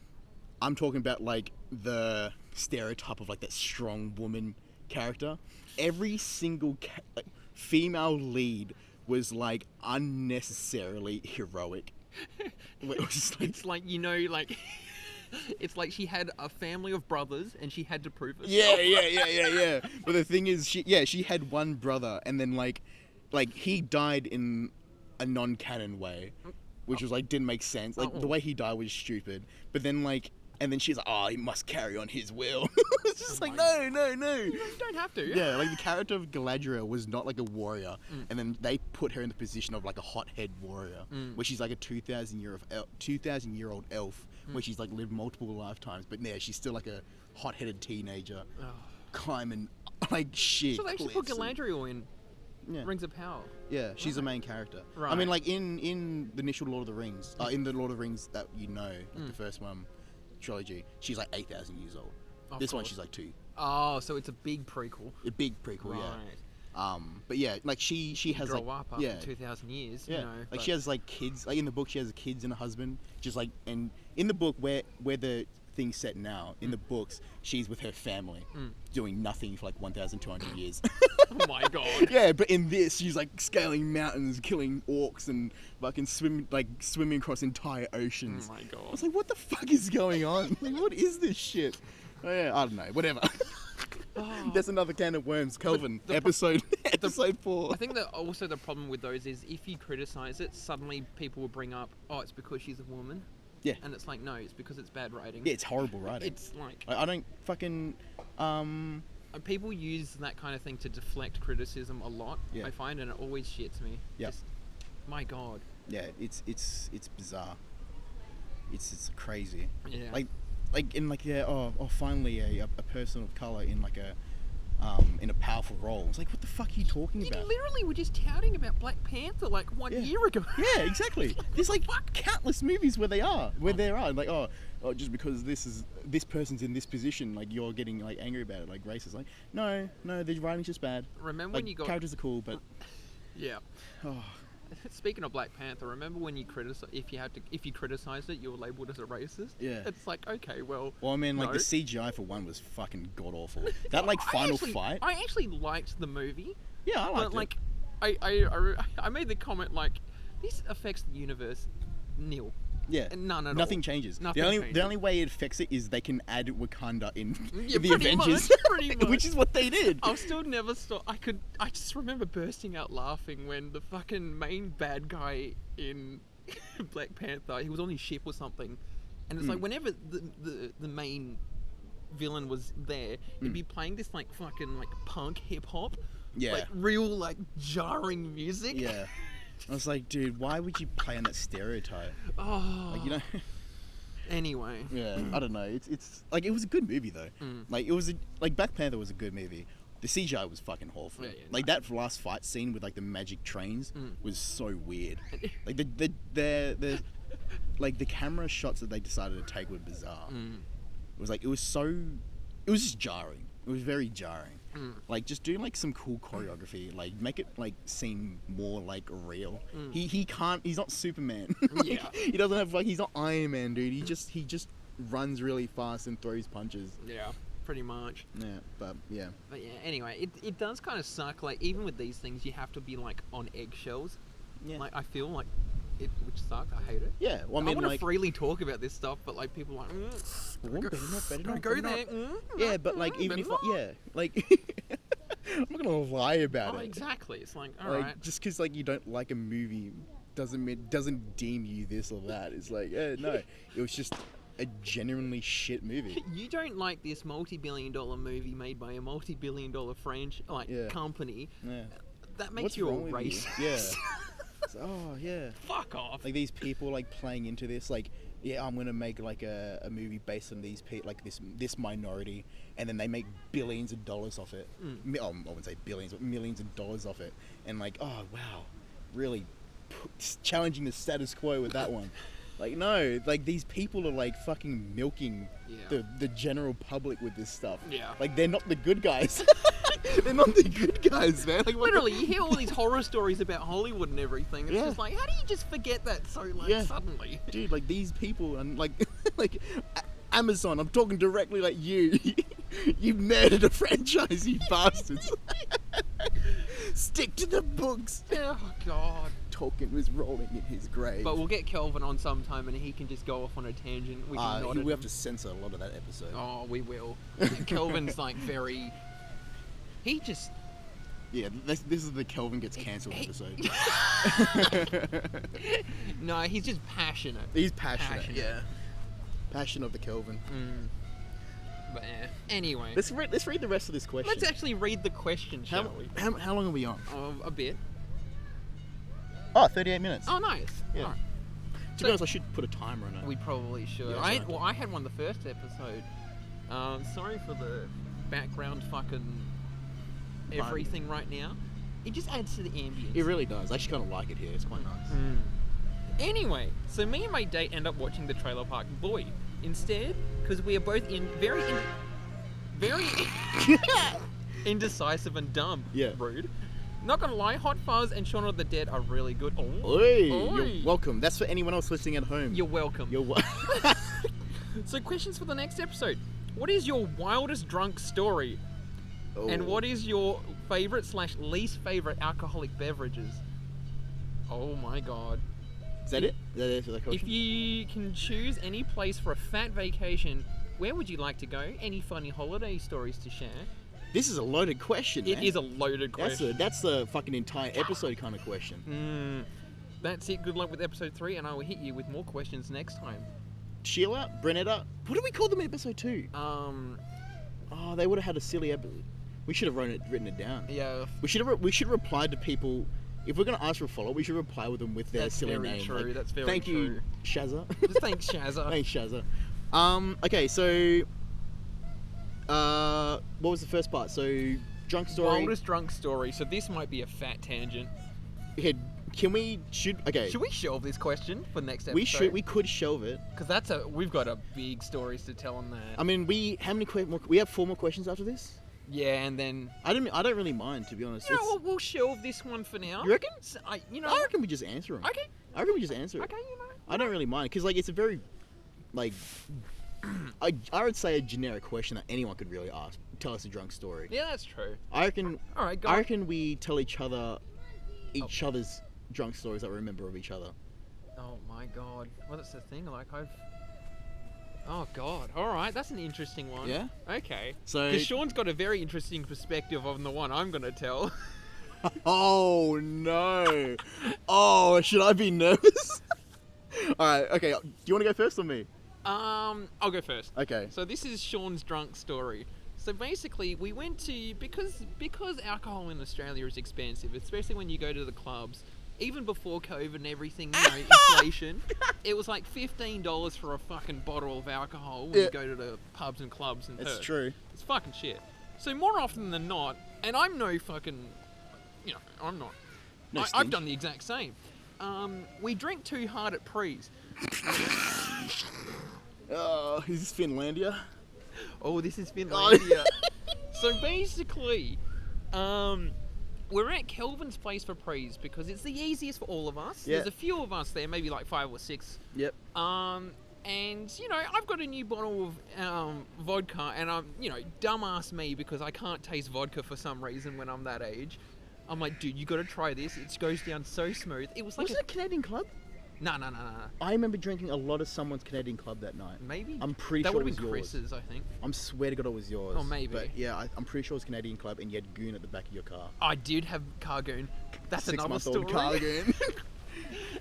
talking about like the stereotype of like that strong woman character. Every single like, female lead was like unnecessarily heroic. It was just, like, It's like, you know, like it's like she had a family of brothers and she had to prove herself. yeah. But the thing is, she had one brother, and then like he died in a non-canon way, which was like didn't make sense. Like the way he died was stupid. But then like, and then she's like, oh, he must carry on his will. It's just like no. You don't have to. Yeah, like the character of Galadriel was not like a warrior, and then they put her in the position of like a hothead warrior, where she's like a 2,000-year-old elf, where she's like lived multiple lifetimes, but yeah, she's still like a hot-headed teenager, climbing like shit. So they actually put cliffs and- Galadriel in Yeah. Rings of Power. Yeah, she's the main character. I Right. mean, like in the initial Lord of the Rings, in the Lord of the Rings that you know, like the first one trilogy, she's like 8,000 years old. Of This one, course. she's like 2. Oh, so it's a big prequel. A big prequel, Right. yeah. But yeah, like she has Grow like up after yeah, 2,000 years. yeah. You know, Like but- she has like kids. Like in the book, she has kids and a husband. Just like and in the book where the thing set now. In the books, she's with her family, doing nothing for like 1,200 years. Oh my god. Yeah, but in this, she's like scaling mountains, killing orcs, and fucking swimming across entire oceans. Oh my god. I was like, what the fuck is going on? Like, what is this shit? Oh, yeah, I don't know. Whatever. Oh. That's another can of worms, Kelvin. Episode 4. I think that also the problem with those is if you criticize it, suddenly people will bring up, oh, it's because she's a woman. Yeah. And it's like, no, it's because it's bad writing. Yeah, it's horrible writing. It's like... I don't fucking... People use that kind of thing to deflect criticism a lot, Yeah. I find, and it always shits me. Yeah. Just, my god. Yeah, it's bizarre. It's crazy. Yeah. Finally a person of color in like a powerful role. It's like, what the fuck are you talking You about? literally were just touting about Black Panther like 1 year ago. Yeah, exactly. There's like countless movies where there are like, oh, just because this person's in this position, like you're getting like angry about it, like racist. Like, no, the writing's just bad. Remember Like, when you got... characters are cool, but Yeah. oh, Speaking of Black Panther, remember when you if you criticized it, you were labeled as a racist? Yeah. It's like, okay, well, I mean, like no. the CGI for one was fucking god awful. That like final fight. I actually liked the movie. Yeah, I liked But like, it. I made the comment like, this affects the universe nil. Yeah, None at nothing all. changes. Nothing The changes. only way it affects it is they can add Wakanda in Yeah, the pretty Avengers, much, pretty much. which is what they did. I'll still never stop. I just remember bursting out laughing when the fucking main bad guy in Black Panther, he was on his ship or something, and it's like whenever the main villain was there, he'd be playing this like fucking like punk hip hop, Yeah. like real like jarring music. Yeah, I was like, dude, why would you play on that stereotype? Oh. Like, you know. Anyway. Yeah, I don't know. It's like, it was a good movie though. Like, it was like Black Panther was a good movie. The CGI was fucking awful. Yeah, Like that last fight scene with like the magic trains was so weird. Like the like the camera shots that they decided to take were bizarre. It was like, it was just jarring. It was very jarring. Like, just do like some cool choreography. Like, make it like seem more like real. He's not Superman. Like, Yeah. He doesn't have like, he's not Iron Man, dude. He just runs really fast and throws punches. Yeah. Pretty much. Yeah, but yeah. But yeah, anyway, it does kind of suck. Like, even with these things, you have to be like on eggshells. Yeah. Like, I feel like it, which sucks. I hate it. Yeah, well, I I mean, want to like, freely talk about this stuff, but like people are like, better don't go there. Yeah, but like, even if like, I'm not gonna lie about Oh, it. exactly. It's like, all Like, right. just because like you don't like a movie doesn't deem you this or that. It's like, no, it was just a genuinely shit movie. You don't like this multi-billion-dollar movie made by a multi-billion-dollar company. Yeah. That makes What's you a wrong with you? racist. Yeah. It's, oh yeah. Fuck off. Like, these people like playing into this, like, yeah, I'm gonna make like a movie based on these like this minority, and then they make billions of dollars off it. I wouldn't say billions, but millions of dollars off it, and like, oh wow, really challenging the status quo with that one. Like, no, like, these people are like fucking milking the general public with this stuff. Yeah. Like, they're not the good guys. They're not the good guys, man. Like, what Literally, you hear all these horror stories about Hollywood and everything. It's Yeah. just like, how do you just forget that so like Yeah. suddenly? Dude, like, these people, and like like Amazon, I'm talking directly like you. You murdered a franchise, you bastards. Stick to the books. Oh god. Tolkien was rolling in his grave. But we'll get Kelvin on sometime and he can just go off on a tangent. We can nod at we have him. to censor a lot of that episode. Oh, we will. Kelvin's like very... He just... Yeah, this is the Kelvin gets cancelled episode. No, he's just passionate. He's passionate. Passionate. Yeah. Passion of the Kelvin. But yeah. Anyway. Let's read the rest of this question. Let's actually read the question, shall we? How long are we on? A bit. Oh, 38 minutes. Oh, nice. Yeah. Alright. To be honest, I should put a timer on it. We probably should. Yeah, I exactly. I had one the first episode. Sorry for the background fucking everything right now. It just adds to the ambience. It really does. I actually kind of like it here. It's quite nice. Anyway, so me and my date end up watching the Trailer Park Boy instead, because we are both very indecisive and dumb. Yeah. Rude. Not gonna lie, Hot Fuzz and Shaun of the Dead are really good. Oh, Oi, Oi. you're welcome. That's for anyone else listening at home. You're welcome. You're welcome. So questions for the next episode. What is your wildest drunk story? Oh. And what is your favourite / least favourite alcoholic beverages? Oh my god. Is that it? Is that it for the If question? you can choose any place for a fat vacation, where would you like to go? Any funny holiday stories to share? This is a loaded question, man. It is a loaded question. That's the fucking entire episode kind of question. That's it. Good luck with episode 3, and I will hit you with more questions next time. Sheila, Brunetta, what did we call them in episode 2? Oh, they would have had a silly episode. We should have written it down. Yeah. We should reply to people. If we're gonna ask for a follow, we should reply with them with their That's silly very name. true. Like, That's very thank true. you, Shazza. Thanks, Shazza. Thanks, Shazza. Okay, so what was the first part? So drunk story. Wildest drunk story. So this might be a fat tangent. Okay, should we shelve this question for next episode? we could shelve it. Because we've got a big stories to tell on that. I mean, we have 4 more questions after this. Yeah, and then I don't really mind, to be honest. you know, we'll shelve this one for now. You reckon? So, I reckon we just answer them. Okay. I reckon we just answer it. Okay, you know. I don't really mind because like it's a very like I would say a generic question that anyone could really ask. Tell us a drunk story. Yeah, that's true. I reckon. All right, go I on. reckon we tell each other's drunk stories that we remember of each other. Oh my god. Well, that's the thing. Like Oh god. All right, that's an interesting one. Yeah. Okay. So- because Sean's got a very interesting perspective on the one I'm gonna tell. Oh no! Oh, should I be nervous? All right. Okay. Do you want to go first or me? I'll go first. Okay. So this is Sean's drunk story. So basically, we went to because alcohol in Australia is expensive, especially when you go to the clubs. Even before COVID and everything, inflation, it was like $15 for a fucking bottle of alcohol when you go to the pubs and clubs in That's Perth. true. It's fucking shit. So more often than not, and I'm no fucking, I'm not. No I've stinge. done the exact same. We drink too hard at prees. Oh, is this Finlandia? Oh, this is Finlandia. So basically, we're at Kelvin's place for prees because it's the easiest for all of us. Yeah. There's a few of us there, maybe like 5 or 6. Yep. And I've got a new bottle of vodka, and dumbass me because I can't taste vodka for some reason when I'm that age. I'm like, dude, you got to try this. It goes down so smooth. It was like Was it a Canadian club? No. I remember drinking a lot of someone's Canadian club that night. Maybe. I'm pretty that sure it would was have been yours. Chris's, I think. I swear to God it was yours. Oh, maybe. But yeah, I'm pretty sure it was Canadian club and you had goon at the back of your car. I did have Cargoon. That's another story. 6-month-old car goon.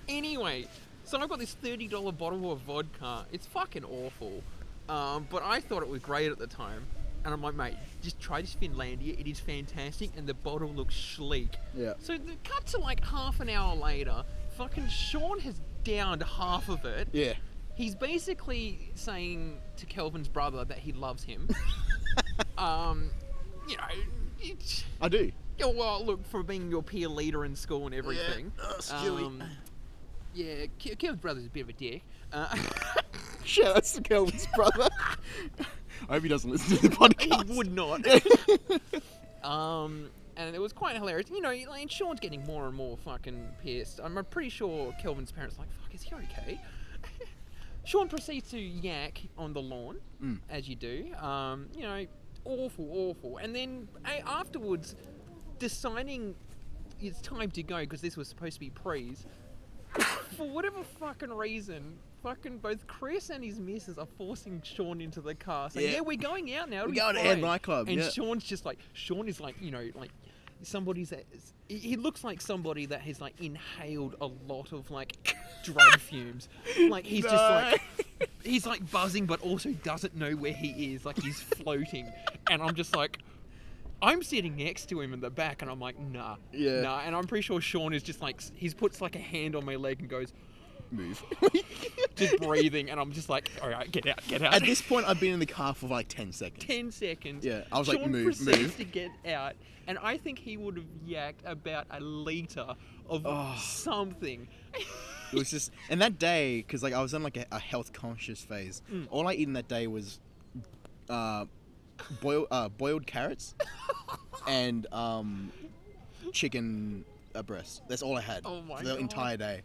Anyway, so I've got this $30 bottle of vodka. It's fucking awful. But I thought it was great at the time. And I'm like, mate, just try this Finlandia. It is fantastic. And the bottle looks sleek. Yeah. So the cut to like half an hour later, fucking Sean has downed half of it. Yeah. He's basically saying to Kelvin's brother that he loves him. It's, I do. yeah, well, look, for being your peer leader in school and everything. Oh, Stewie. Yeah, Kelvin's brother's a bit of a dick. Shout out to Kelvin's brother. I hope he doesn't listen to the podcast. He would not. And it was quite hilarious. Like Sean's getting more and more fucking pissed. I'm pretty sure Kelvin's parents are like, fuck, is he okay? Sean proceeds to yak on the lawn, as you do. Awful. And then afterwards, deciding it's time to go because this was supposed to be prees. For whatever fucking reason, fucking both Chris and his missus are forcing Sean into the car, saying, Yeah. yeah, we're going out now. We're it'll be going to Ed fine." nightclub, And yeah. Sean is like, like somebody's that, he looks like somebody that has like inhaled a lot of like drug fumes. Like he's just like, he's like buzzing, but also doesn't know where he is. Like he's floating. And I'm just like, I'm sitting next to him in the back, and I'm like, nah. And I'm pretty sure Sean is just like, he puts like a hand on my leg and goes, Move. just breathing, and I'm just like, all right, get out. At this point, I've been in the car for like 10 seconds. 10 seconds. Yeah, I was like, Sean move. proceeds to get out, and I think he would have yacked about a litre of something. It was just, and that day, because like I was in like a health conscious phase. All I eaten that day was boiled carrots and chicken breast. That's all I had Oh my for the God. entire day.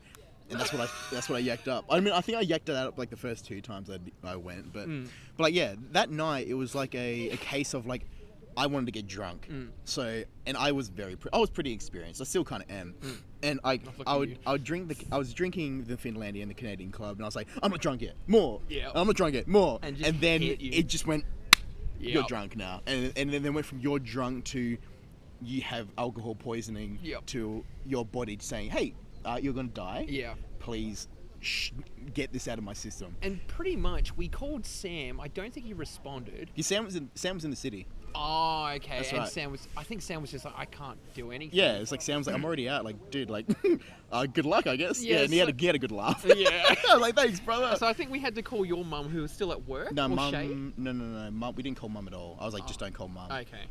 and that's what I yacked up. I mean, I think I yacked it up like the first 2 times I went, but like yeah, that night it was like a case of like I wanted to get drunk, so and I was pretty experienced. I still kind of am, and I was drinking the Finlandia and the Canadian Club, and I was like, I'm not drunk yet, more, I'm not drunk yet, more, and then it just went, you're drunk now, and then they went from you're drunk to you have alcohol poisoning to your body saying, hey, you're gonna die. Yeah. Please get this out of my system. And pretty much, we called Sam. I don't think he responded. Yeah, Sam was in the city. Oh, okay. That's and right. I think Sam was just like, I can't do anything. Yeah, it's like Sam's like, I'm already out. Like, dude, like, good luck, I guess. Yeah, and he had a good laugh. Yeah. I was like, thanks, brother. So I think we had to call your mum, who was still at work. No, or mum. Shay? No, mum. We didn't call mum at all. I was like, just don't call mum. Okay.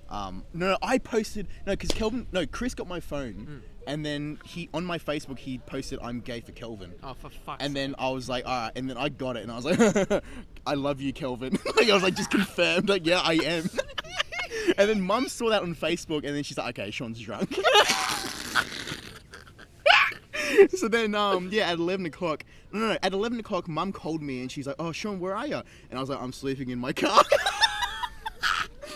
No, I posted because Chris got my phone. And then on my Facebook, he posted, I'm gay for Kelvin. Oh, for fuck's And then I was like, all right. And then I got it. And I was like, I love you, Kelvin. Like, I was like, just confirmed. Like, yeah, I am. And then Mum saw that on Facebook. And then she's like, okay, Sean's drunk. So then, at 11 o'clock. No. At 11 o'clock, Mum called me. And she's like, oh, Sean, where are you? And I was like, I'm sleeping in my car.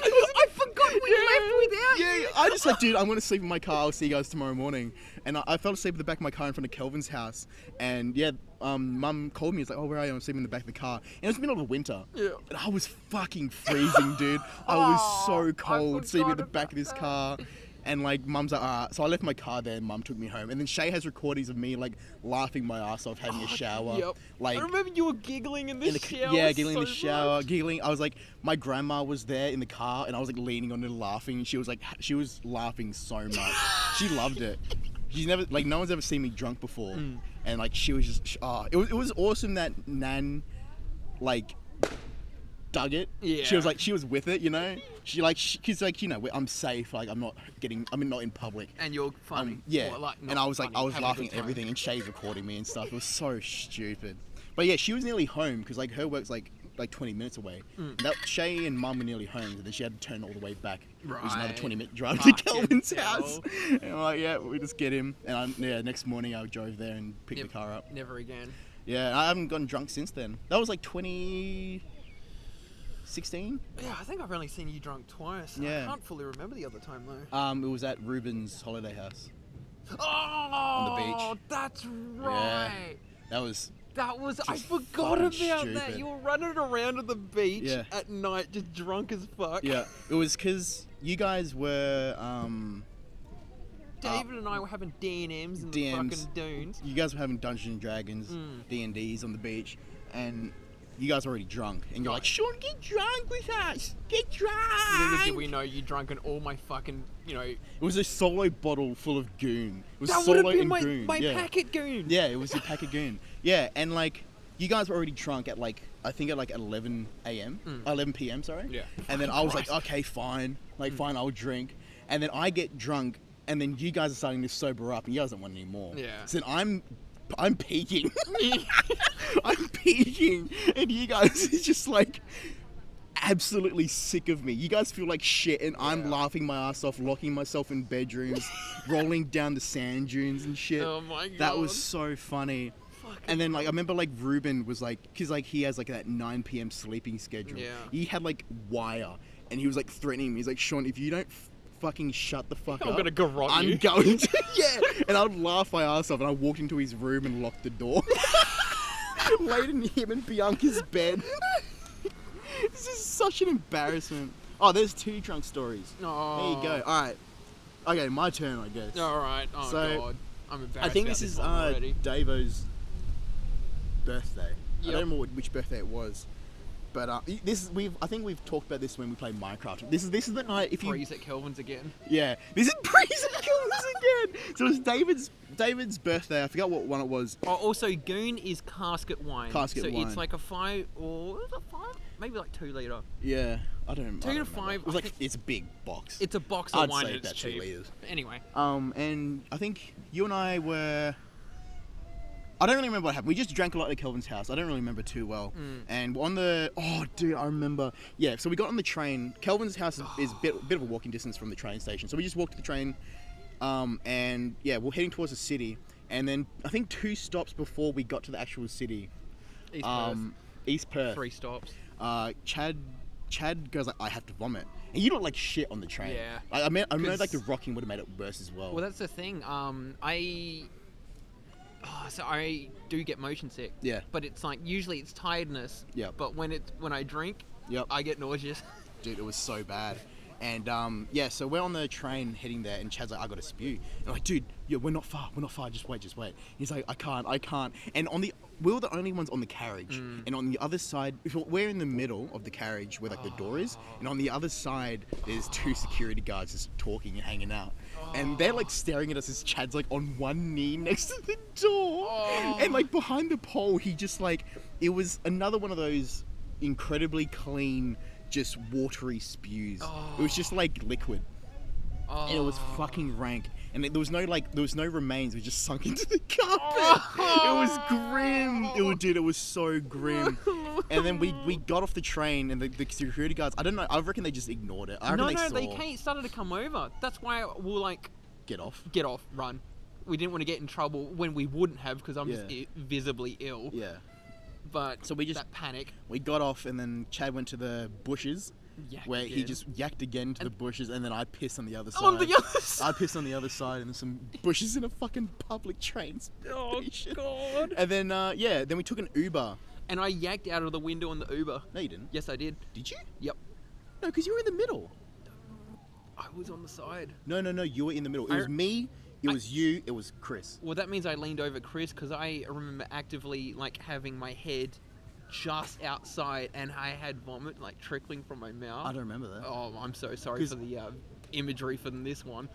I forgot we left without you. Yeah, I just like, dude, I'm going to sleep in my car. I'll see you guys tomorrow morning. And I fell asleep at the back of my car in front of Kelvin's house. And yeah, Mum called me. It's like, oh, where are you? I'm sleeping in the back of the car. And it was the middle of winter. Yeah. And I was fucking freezing, dude. I was so cold sleeping at the back of this car. And like, Mum's like, alright. So I left my car there and Mum took me home. And then Shay has recordings of me like laughing my ass off, having a shower. Yep. Like, I remember you were giggling in the shower. Yeah, giggling in the shower, giggling. I was like, my grandma was there in the car and I was like leaning on her laughing. And she was laughing so much. She loved it. She's never, like, no one's ever seen me drunk before. And like, she was just, it was awesome that Nan, like, dug it. Yeah. She was with it, you know? She's like, you know, I'm safe. Like, I'm not in public. And you're funny. Yeah. And I was like, I was laughing at everything, and Shay's recording me and stuff. It was so stupid. But yeah, she was nearly home because like her work's like 20 minutes away. Shay and Mum were nearly home, and then she had to turn all the way back. Right. It was another 20-minute drive to Kelvin's house. And I'm like, yeah, we just get him. And next morning I drove there and picked the car up. Never again. Yeah, I haven't gotten drunk since then. That was like 2016. Yeah, I think I've only seen you drunk twice. Yeah. I can't fully remember the other time though. It was at Ruben's holiday house. Oh, on the beach. That's right. Yeah, that was I forgot about stupid. that. You were running around at the beach at night, just drunk as fuck. Yeah, it was because you guys were. David and I were having D&Ms in the fucking dunes. You guys were having Dungeons and Dragons D&Ds on the beach, and you guys were already drunk. And you're like, Sean, get drunk with us. Get drunk. Little did we know you drunk and all my fucking, you know. It was a solo bottle full of goon. It was that solo would have been goon. my packet goon. Yeah, it was a packet goon. Yeah, and like, you guys were already drunk at like, I think at like 11 a.m. 11 p.m., sorry. Yeah. And then I was like, okay, fine. Like, fine, I'll drink. And then I get drunk, and then you guys are starting to sober up, and you guys don't want any more. Yeah. So then I'm peaking. I'm peaking. And you guys are just like absolutely sick of me. You guys feel like shit, and I'm laughing my ass off, locking myself in bedrooms, rolling down the sand dunes and shit. Oh my God. That was so funny. And then like I remember like Ruben was like, cause like he has like that 9 p.m. sleeping schedule. Yeah. He had like wire, and he was like threatening me. He's like, Sean, if you don't fucking shut the fuck up, I'm gonna garrote you. I'm going to. Yeah. And I would laugh my ass off, and I walked into his room and locked the door. Laid in him and Bianca's bed. This is such an embarrassment. Oh, there's 2 drunk stories. Oh. There you go. All right. Okay, my turn, I guess. All right. Oh so, God, I'm embarrassed. I think this is Davo's birthday. Yep. I don't know which birthday it was, but I think we've talked about this when we played Minecraft. This is the night if you freeze at Kelvin's again. Yeah, this is freeze at Kelvin's again. So it's David's birthday. I forgot what one it was. Oh, also Goon is casket wine. Casket wine. So it's like a 5 or is it 5? Maybe like 2 litre. Yeah, I don't. 2 to 5. It was like it's a big box. It's a box of wine. I'd say and it's about 2 cheap. litres. Anyway. And I think you and I were. I don't really remember what happened. We just drank a lot at Kelvin's house. I don't really remember too well. And on the... Oh, dude, I remember. Yeah, so we got on the train. Kelvin's house is a bit of a walking distance from the train station. So we just walked to the train. And, yeah, we're heading towards the city. And then I think 2 stops before we got to the actual city, East Perth. East Perth. 3 stops. Chad goes like, I have to vomit, and you look like shit on the train. Yeah. I mean, like the 'Cause- rocking would have made it worse as well. Well, that's the thing. So I do get motion sick. Yeah. But it's like usually it's tiredness. Yep. But when I drink, Yep. I get nauseous. Dude, it was so bad. And so we're on the train heading there, and Chad's like, I gotta spew. And I'm like, dude, yeah, we're not far, just wait. He's like, I can't. And we were the only ones on the carriage, and on the other side, we're in the middle of the carriage where like the door is, and on the other side there's 2 security guards just talking and hanging out, and they're like staring at us as Chad's like on one knee next to the door, and like behind the pole, he just like, it was another one of those incredibly clean, just watery spews. It was just like liquid, and it was fucking rank. And there was no remains. We just sunk into the carpet. It was grim. It was so grim. And then we got off the train, and the security guards, I don't know. I reckon they just ignored it. I reckon They started to come over. That's why we were like, get off, run. We didn't want to get in trouble when we wouldn't have, because I'm just visibly ill. Yeah. But so we just that panic. We got off, and then Chad went to the bushes. Where he just yacked again to the bushes, and then I pissed on the other side. On the other side? I pissed on the other side, and there's some bushes in a fucking public train station. Oh, God. And then, then we took an Uber. And I yacked out of the window on the Uber. No, you didn't. Yes, I did. Did you? Yep. No, because you were in the middle. I was on the side. No, you were in the middle. It was me, it was you, it was Chris. Well, that means I leaned over Chris, because I remember actively, like, having my head just outside, and I had vomit like trickling from my mouth. I don't remember that. Oh, I'm so sorry for the imagery from this one.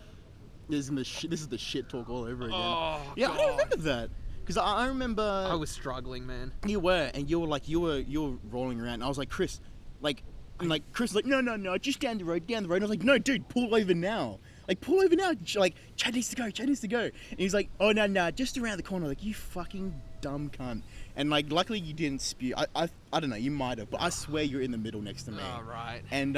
This is the shit talk all over again. Oh, yeah, God. I don't remember that. Because I remember... I was struggling, man. You were, and you were rolling around. And I was like, Chris, Chris was like, no, just down the road. And I was like, no, dude, pull over now. Like, pull over now. Like, Chad needs to go. And he's like, oh, no, just around the corner. Like, you fucking dumb cunt. And, like, luckily you didn't spew. I don't know, you might have, but I swear you're in the middle next to me. Oh, right. And,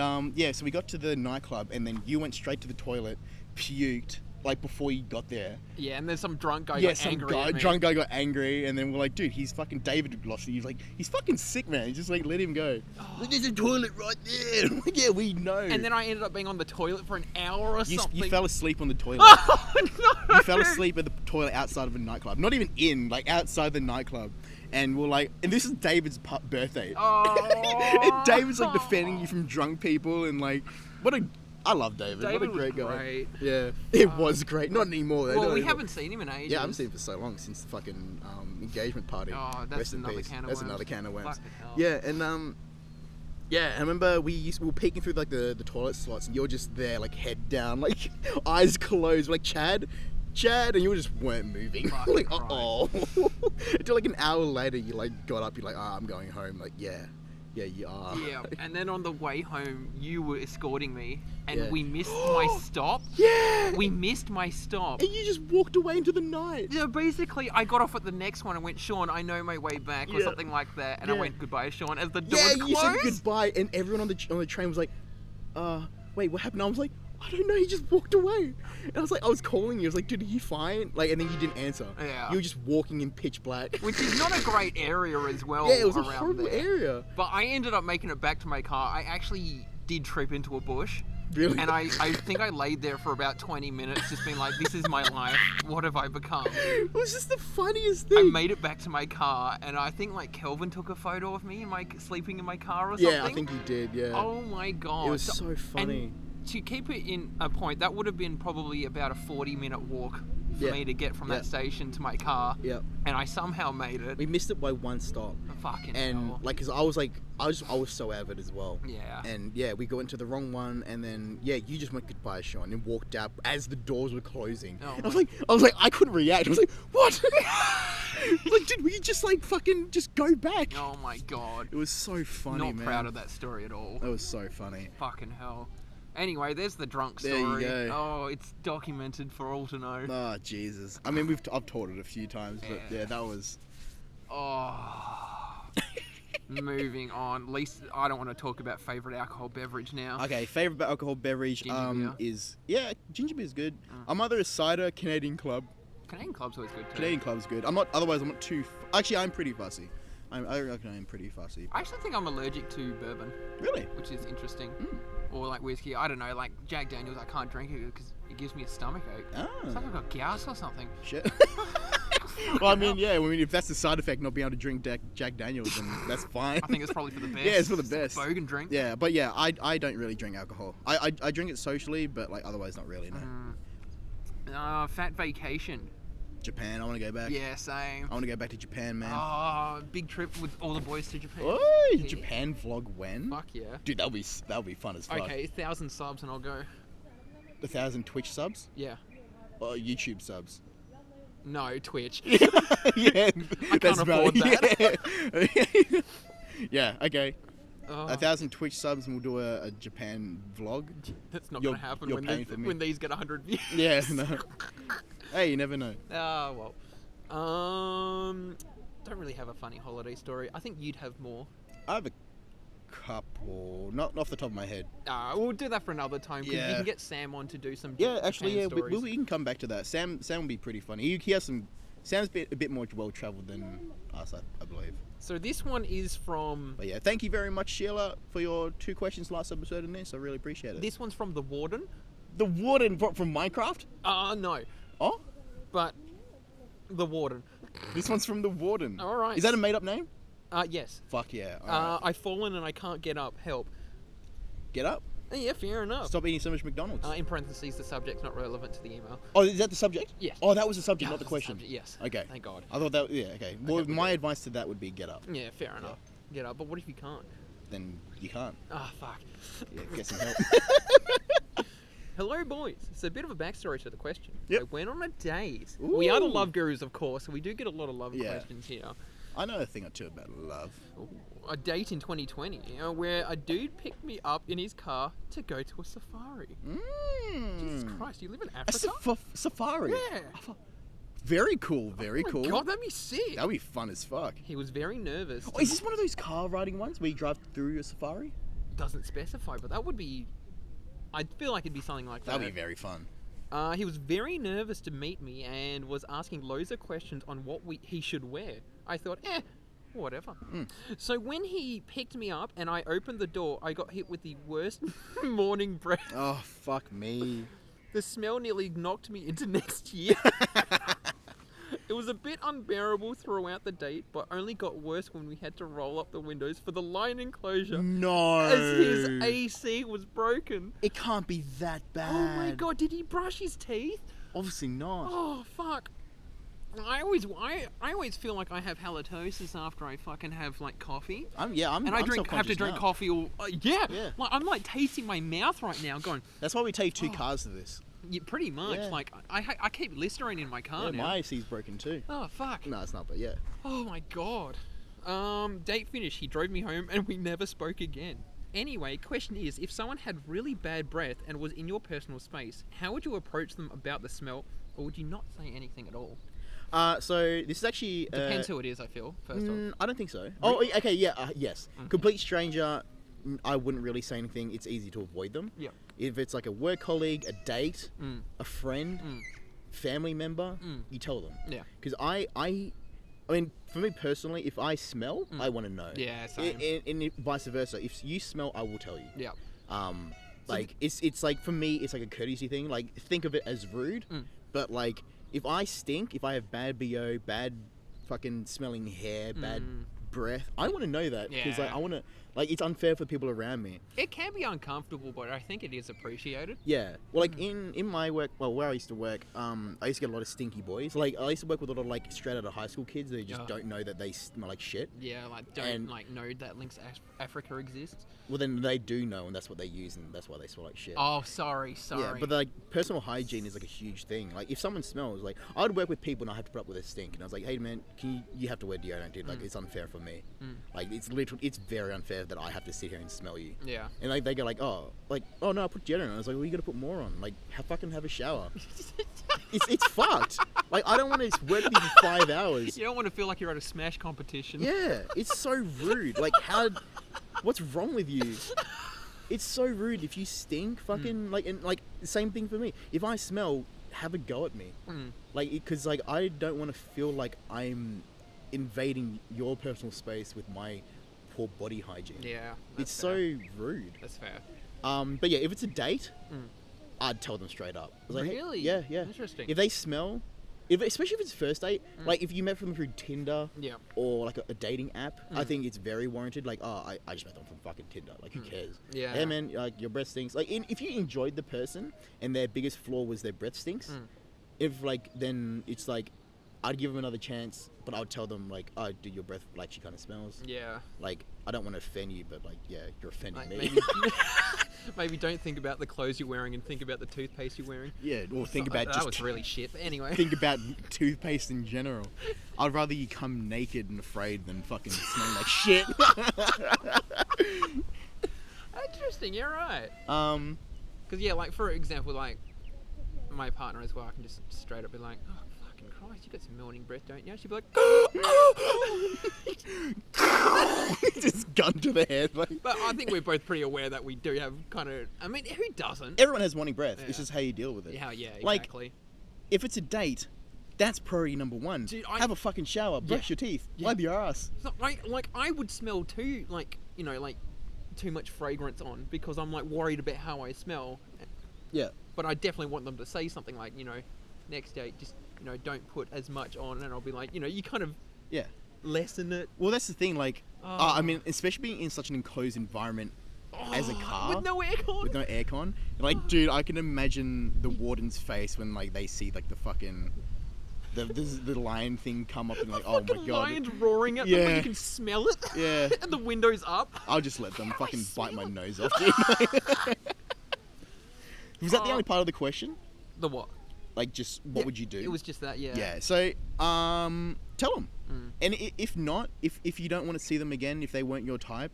so we got to the nightclub, and then you went straight to the toilet, puked, like, before you got there. Yeah, and then some drunk guy got angry at me. Drunk guy got angry, and then we're like, dude, he's fucking David lost it. He's like, he's fucking sick, man. Just, like, let him go. Like, there's a toilet right there. I'm like, yeah, we know. And then I ended up being on the toilet for an hour or something. You fell asleep on the toilet. Oh, no! You fell asleep at the toilet outside of a nightclub. Not even in, like, outside the nightclub. And we're like, and this is David's birthday. Oh. And David's like defending you from drunk people, and like, I love David. What a great guy. Yeah, it was great. Not anymore though. Well, we haven't seen him in ages. Yeah, I haven't seen him for so long, since the fucking engagement party. Oh, that's another can of worms. That's another can of worms. Fucking hell. Yeah, and I remember we were peeking through like the toilet slots, and you're just there, like head down, like eyes closed, like Chad, and you just weren't moving. Like, until like an hour later, you like got up, you're like, I'm going home. Like, yeah, you are. Yeah, and then on the way home, you were escorting me, and Yeah. we missed my stop. Yeah. We missed my stop. And you just walked away into the night. Yeah, basically, I got off at the next one and went, Sean, I know my way back, or Yeah. something like that. And I Yeah. went, goodbye, Sean, as the doors Yeah, closed. you said goodbye, and everyone on the train was like, wait, what happened? I was like, I don't know, he just walked away. And I was calling you, I was like, dude, are you fine? Like, and then you didn't answer. Yeah. You were just walking in pitch black. Which is not a great area as well. Yeah, it was a around horrible there. area. But I ended up making it back to my car. I actually did trip into a bush. Really? And I think I laid there for about 20 minutes just being like, this is my life. What have I become? It was just the funniest I thing. made it back to my car, and I think like Kelvin took a photo of me sleeping in my car or something. Yeah, I think he did, yeah. Oh my god. It was so funny. And to keep it in a point, that would have been probably about a 40-minute walk for Yeah. me to get from Yeah. that station to my car. Yep. And I somehow made it. We missed it by one stop. Fucking And hell. like, cause I was so avid as well. Yeah. And yeah, we got into the wrong one, and then yeah, you just went goodbye, Sean, and walked out as the doors were closing. Oh And I was like, I couldn't react. I was like, what? Like, did we just like fucking just go back? Oh my god. It was so funny, Not man. proud of that story at all. It was so funny. Fucking hell. Anyway, there's the drunk There story. you go. Oh, it's documented for all to know. Oh Jesus! I mean, I've told it a few times, but yeah, that was. Oh. Moving on. At least I don't want to talk about favourite alcohol beverage now. Okay, favorite alcohol beverage Ginger beer. is ginger beer is good. I'm either a cider, Canadian Club, Canadian Club's always good too. Canadian Club's good. I'm not too... Actually, I'm pretty fussy. I reckon I'm pretty fussy. I actually think I'm allergic to bourbon. Really? Which is interesting. Or like whiskey. I don't know, like Jack Daniels, I can't drink it because it gives me a stomach ache. It's like I've got gas or something. Shit. Well, I mean, if that's the side effect, not being able to drink Jack Daniels, then that's fine. I think it's probably for the best. Yeah, it's for the best. It's a bogan drink. Yeah, but yeah, I don't really drink alcohol. I drink it socially, but like otherwise not really, no. Fat vacation. Japan, I want to go back. Yeah, same. I want to go back to Japan, man. Oh, big trip with all the boys to Japan. Oh, Yeah. Japan vlog when? Fuck yeah. Dude, that'll be fun as fuck. Okay, 1,000 subs and I'll go. 1,000 Twitch subs? Yeah. Or YouTube subs? No, Twitch. Yeah, I can't afford that. Yeah, okay. Oh, 1,000 Twitch subs and we'll do a Japan vlog. that's not You're- going to happen you're paying for me. when these get 100 views. Yeah, no. Hey, you never know. Well. Don't really have a funny holiday story. I think you'd have more. I have a couple, not off the top of my head. We'll do that for another time because you Yeah. can get Sam on to do some Yeah, actually, Japan yeah, stories. we can come back to that. Sam will be pretty funny. He has some. Sam's a bit more well travelled than us, I believe. So this one is from... But yeah, thank you very much, Sheila, for your 2 questions last episode in this. I really appreciate it. This one's from the Warden. The Warden from Minecraft? No. Oh? But the Warden. This one's from the Warden. All right. Is that a made-up name? Yes. Fuck yeah. All right. I've fallen and I can't get up. Help. Get up. Yeah, fair enough. Stop eating so much McDonald's. In parentheses, the subject's not relevant to the email. Oh, is that the subject? Yes. Oh, that was the subject, Yeah, not the that's question. subject, yes. Okay. Thank God. I thought that. Yeah. Okay. Well, Okay, my advice to that would be get up. Yeah, fair enough. Get up. But what if you can't? Then you can't. Fuck. Yeah, get some help. Hello, boys. It's a bit of a backstory to the question. Yep. I went on a date. We are the Ooh. love gurus, of course, so we do get a lot of love Yeah. questions here. I know a thing or two about love. A date in 2020, where a dude picked me up in his car to go to a safari. Jesus Christ, you live in A Africa? safari. Yeah. Very cool. Very Oh my cool. God, that'd be sick. That'd be fun as fuck. He was very nervous. Oh, is this one of those car riding ones where you drive through a safari? Doesn't specify, but that would be... I feel like it'd be something like that. That'd be very fun. He was very nervous to meet me and was asking loads of questions on what he should wear. I thought, whatever. So when he picked me up and I opened the door, I got hit with the worst morning breath. Oh, fuck me. The smell nearly knocked me into next year. It was a bit unbearable throughout the date, but only got worse when we had to roll up the windows for the lion enclosure. No. As his AC was broken. It can't be that bad. Oh my God, did he brush his teeth? Obviously not. Oh, fuck. I always feel like I have halitosis after I fucking have like coffee. I'm And I I'm have to self-conscious drink now. coffee all... yeah. Yeah. I'm like tasting my mouth right now going... That's why we take 2 cars to this. Yeah, pretty much. Yeah. Like, I keep Listerine in my car Yeah, now. my AC's broken too. Oh, fuck. No, it's not, but yeah. Oh, my God. Date finished. He drove me home and we never spoke again. Anyway, question is, if someone had really bad breath and was in your personal space, how would you approach them about the smell, or would you not say anything at all? So this is actually... Depends who it is, I feel, first off. I don't think so. Oh, okay, yeah, yes. Complete stranger, I wouldn't really say anything. It's easy to avoid them. Yep. If it's like a work colleague, a date, a friend, family member, you tell them. Yeah. Because I mean, for me personally, if I smell, I want to know. Yeah, same. And vice versa. If you smell, I will tell you. Yeah. Like it's like, for me, it's like a courtesy thing. Like, think of it as rude, but like, if I stink, if I have bad BO, bad fucking smelling hair, bad breath, I want to know that because like, Yeah. I want to, like, it's unfair for people around me. It can be uncomfortable, but I think it is appreciated. Yeah. Well, like in my work, well, where I used to work, I used to get a lot of stinky boys. Like, I used to work with a lot of like straight out of high school kids that just don't know that they smell like shit. Yeah, like don't And- like know that Links Africa exists. Well, then they do know, and that's what they use, and that's why they smell like shit. Oh, sorry. Yeah, but like personal hygiene is like a huge thing. Like, if someone smells, like, I'd work with people and I have to put up with a stink, and I was like, hey man, you have to wear deodorant, dude. Like, it's unfair for me. Like, it's very unfair that I have to sit here and smell you. Yeah. And like they go like, oh no, I put deodorant on. I was like, well, you gotta put more on. Like, fucking have a shower. it's fucked. Like, I don't want to work with you for 5 hours. You don't want to feel like you're at a smash competition. Yeah, it's so rude. Like, what's wrong with you? It's so rude if you stink, fucking, like, and like, same thing for me. If I smell, have a go at me. Mm. Like, because like I don't want to feel like I'm invading your personal space with my poor body hygiene. Yeah. It's fair. so rude. That's fair. But yeah, if it's a date, Mm. I'd tell them straight up. I was like, hey, Really? yeah, yeah. Interesting. If they smell, especially if it's first date, like if you met them through Tinder Yeah. or like a dating app, I think it's very warranted. Like, oh, I just met them from fucking Tinder. Like, who cares? Yeah. Hey man, like your breath stinks. Like, if you enjoyed the person and their biggest flaw was their breath stinks, if like then it's like I'd give them another chance, but I would tell them like, oh, dude, your breath like she kind of smells. Yeah. Like, I don't want to offend you, but like, yeah, you're offending Like, me. maybe, maybe don't think about the clothes you're wearing and think about the toothpaste you're wearing. Yeah, or think about that just was really shit. But anyway. think about toothpaste in general. I'd rather you come naked and afraid than fucking smelling like shit. Interesting. You're right. Um, Because yeah, like for example, like my partner as well, I can just straight up be like, "Oh fucking Christ, you got some morning breath, don't you?" She'd be like, just gun to the head. Like, but I think we're both pretty aware that we do have kind of. I mean, who doesn't? everyone has morning breath. It's Yeah. just how you deal with it. Yeah, yeah, Like, exactly. If it's a date, that's priority number one. Dude, have a fucking shower, brush your teeth, wipe your ass. So, like I would smell too, like like too much fragrance on because I'm like worried about how I smell. Yeah. But I definitely want them to say something like, next date, just don't put as much on, and I'll be like, you kind of Yeah. lessen it. Well, that's the thing. Like, Oh. I mean, especially being in such an enclosed environment as a car with no aircon. with no aircon. Like, dude, I can imagine the warden's face when like they see like the fucking the lion thing come up and like, oh my Fucking god. lion's roaring at them, but Yeah. you can smell it. Yeah. And the window's up. I'll just let them How do I fucking bite my smell nose off. Dude. Was that the Oh. only part of the question? The what? Like, just what would you do? It was just that, yeah. Yeah. So, tell them. And if not, if you don't want to see them again, if they weren't your type,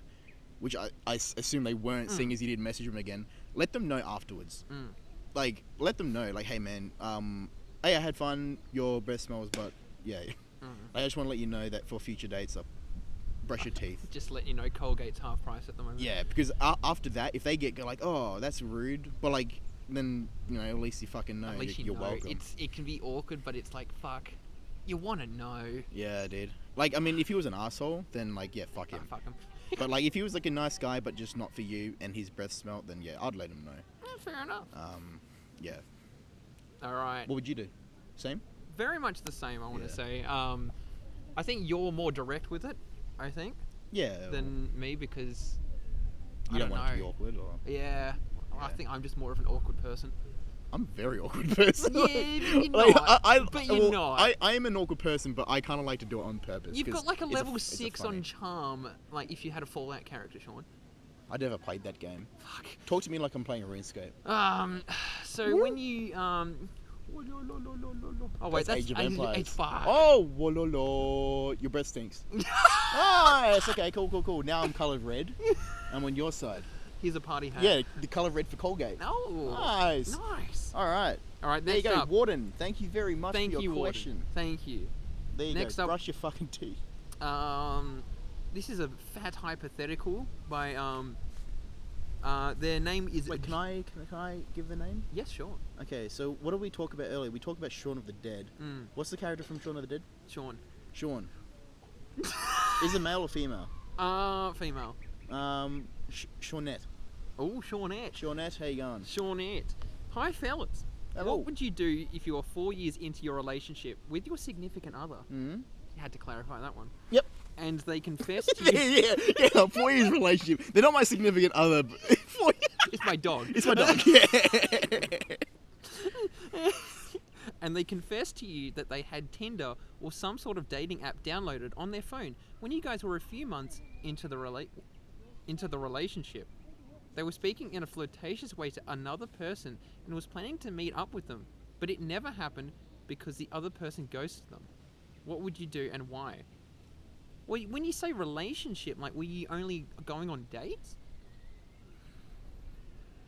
which I assume they weren't, seeing as you didn't message them again, let them know afterwards. Like, let them know, like, hey man, hey, I had fun. Your breath smells, but yeah, I just want to let you know that for future dates, brush your teeth. Just let you know, Colgate's half price at the moment. Yeah, because after that, if they go like, oh, that's rude, but like, then at least you fucking know. At least you're know. welcome. It can be awkward, but it's like, fuck, you want to know. Yeah, dude. Like, I mean, if he was an asshole, then like, yeah, fuck him. Fuck him. But like, if he was like a nice guy, but just not for you, and his breath smelled, then yeah, I'd let him know. Fair enough. Yeah. All right. What would you do? Same? Very much the same, I want Yeah. to say. I think you're more direct with it, I think, Yeah. than me because you I don't don't want it to be know. awkward, or Yeah. I think I'm just more of an awkward person. I'm a very awkward person. Yeah, you're Like, not, but you're not. I am an awkward person, but I kind of like to do it on purpose. You've 'cause got like a it's level it's 6 funny. on charm, like if you had a Fallout character, Sean. I never played that game. Fuck. Talk to me like I'm playing a RuneScape. So when you oh wait, That's that's Age of Empires. Age 5. Oh, wololo. Your breath stinks. Nice. Okay, cool. Now I'm coloured red. I'm on your side. Here's a party hat. Yeah, the colour red for Colgate. Oh. Nice. Nice. All right. All right. There you Next go, up. Warden. Thank you very much Thank for you, your Warden. question. Thank you. There you Next go. up- Brush your fucking teeth. This is a fat hypothetical by their name is. Wait, can I give the name? Yes, sure. Okay, so what did we talk about earlier? We talked about Shaun of the Dead. What's the character from Shaun of the Dead? Sean. Shaun. Is it male or female? Female. Shaunette. Oh, Shaunette. Shaunette, how you going? Shaunette. Hi, fellas. Hello. What would you do if you were 4 years into your relationship with your significant other? Mm-hmm. You had to clarify that one. Yep. And they confess to yeah, you. yeah, 4 years relationship. They're not my significant other. But 4 years. It's my dog. It's my dog. Yeah. And they confess to you that they had Tinder or some sort of dating app downloaded on their phone when you guys were a few months into the relationship. They were speaking in a flirtatious way to another person and was planning to meet up with them, but it never happened because the other person ghosted them. What would you do and why? Well, when you say relationship, like, were you only going on dates?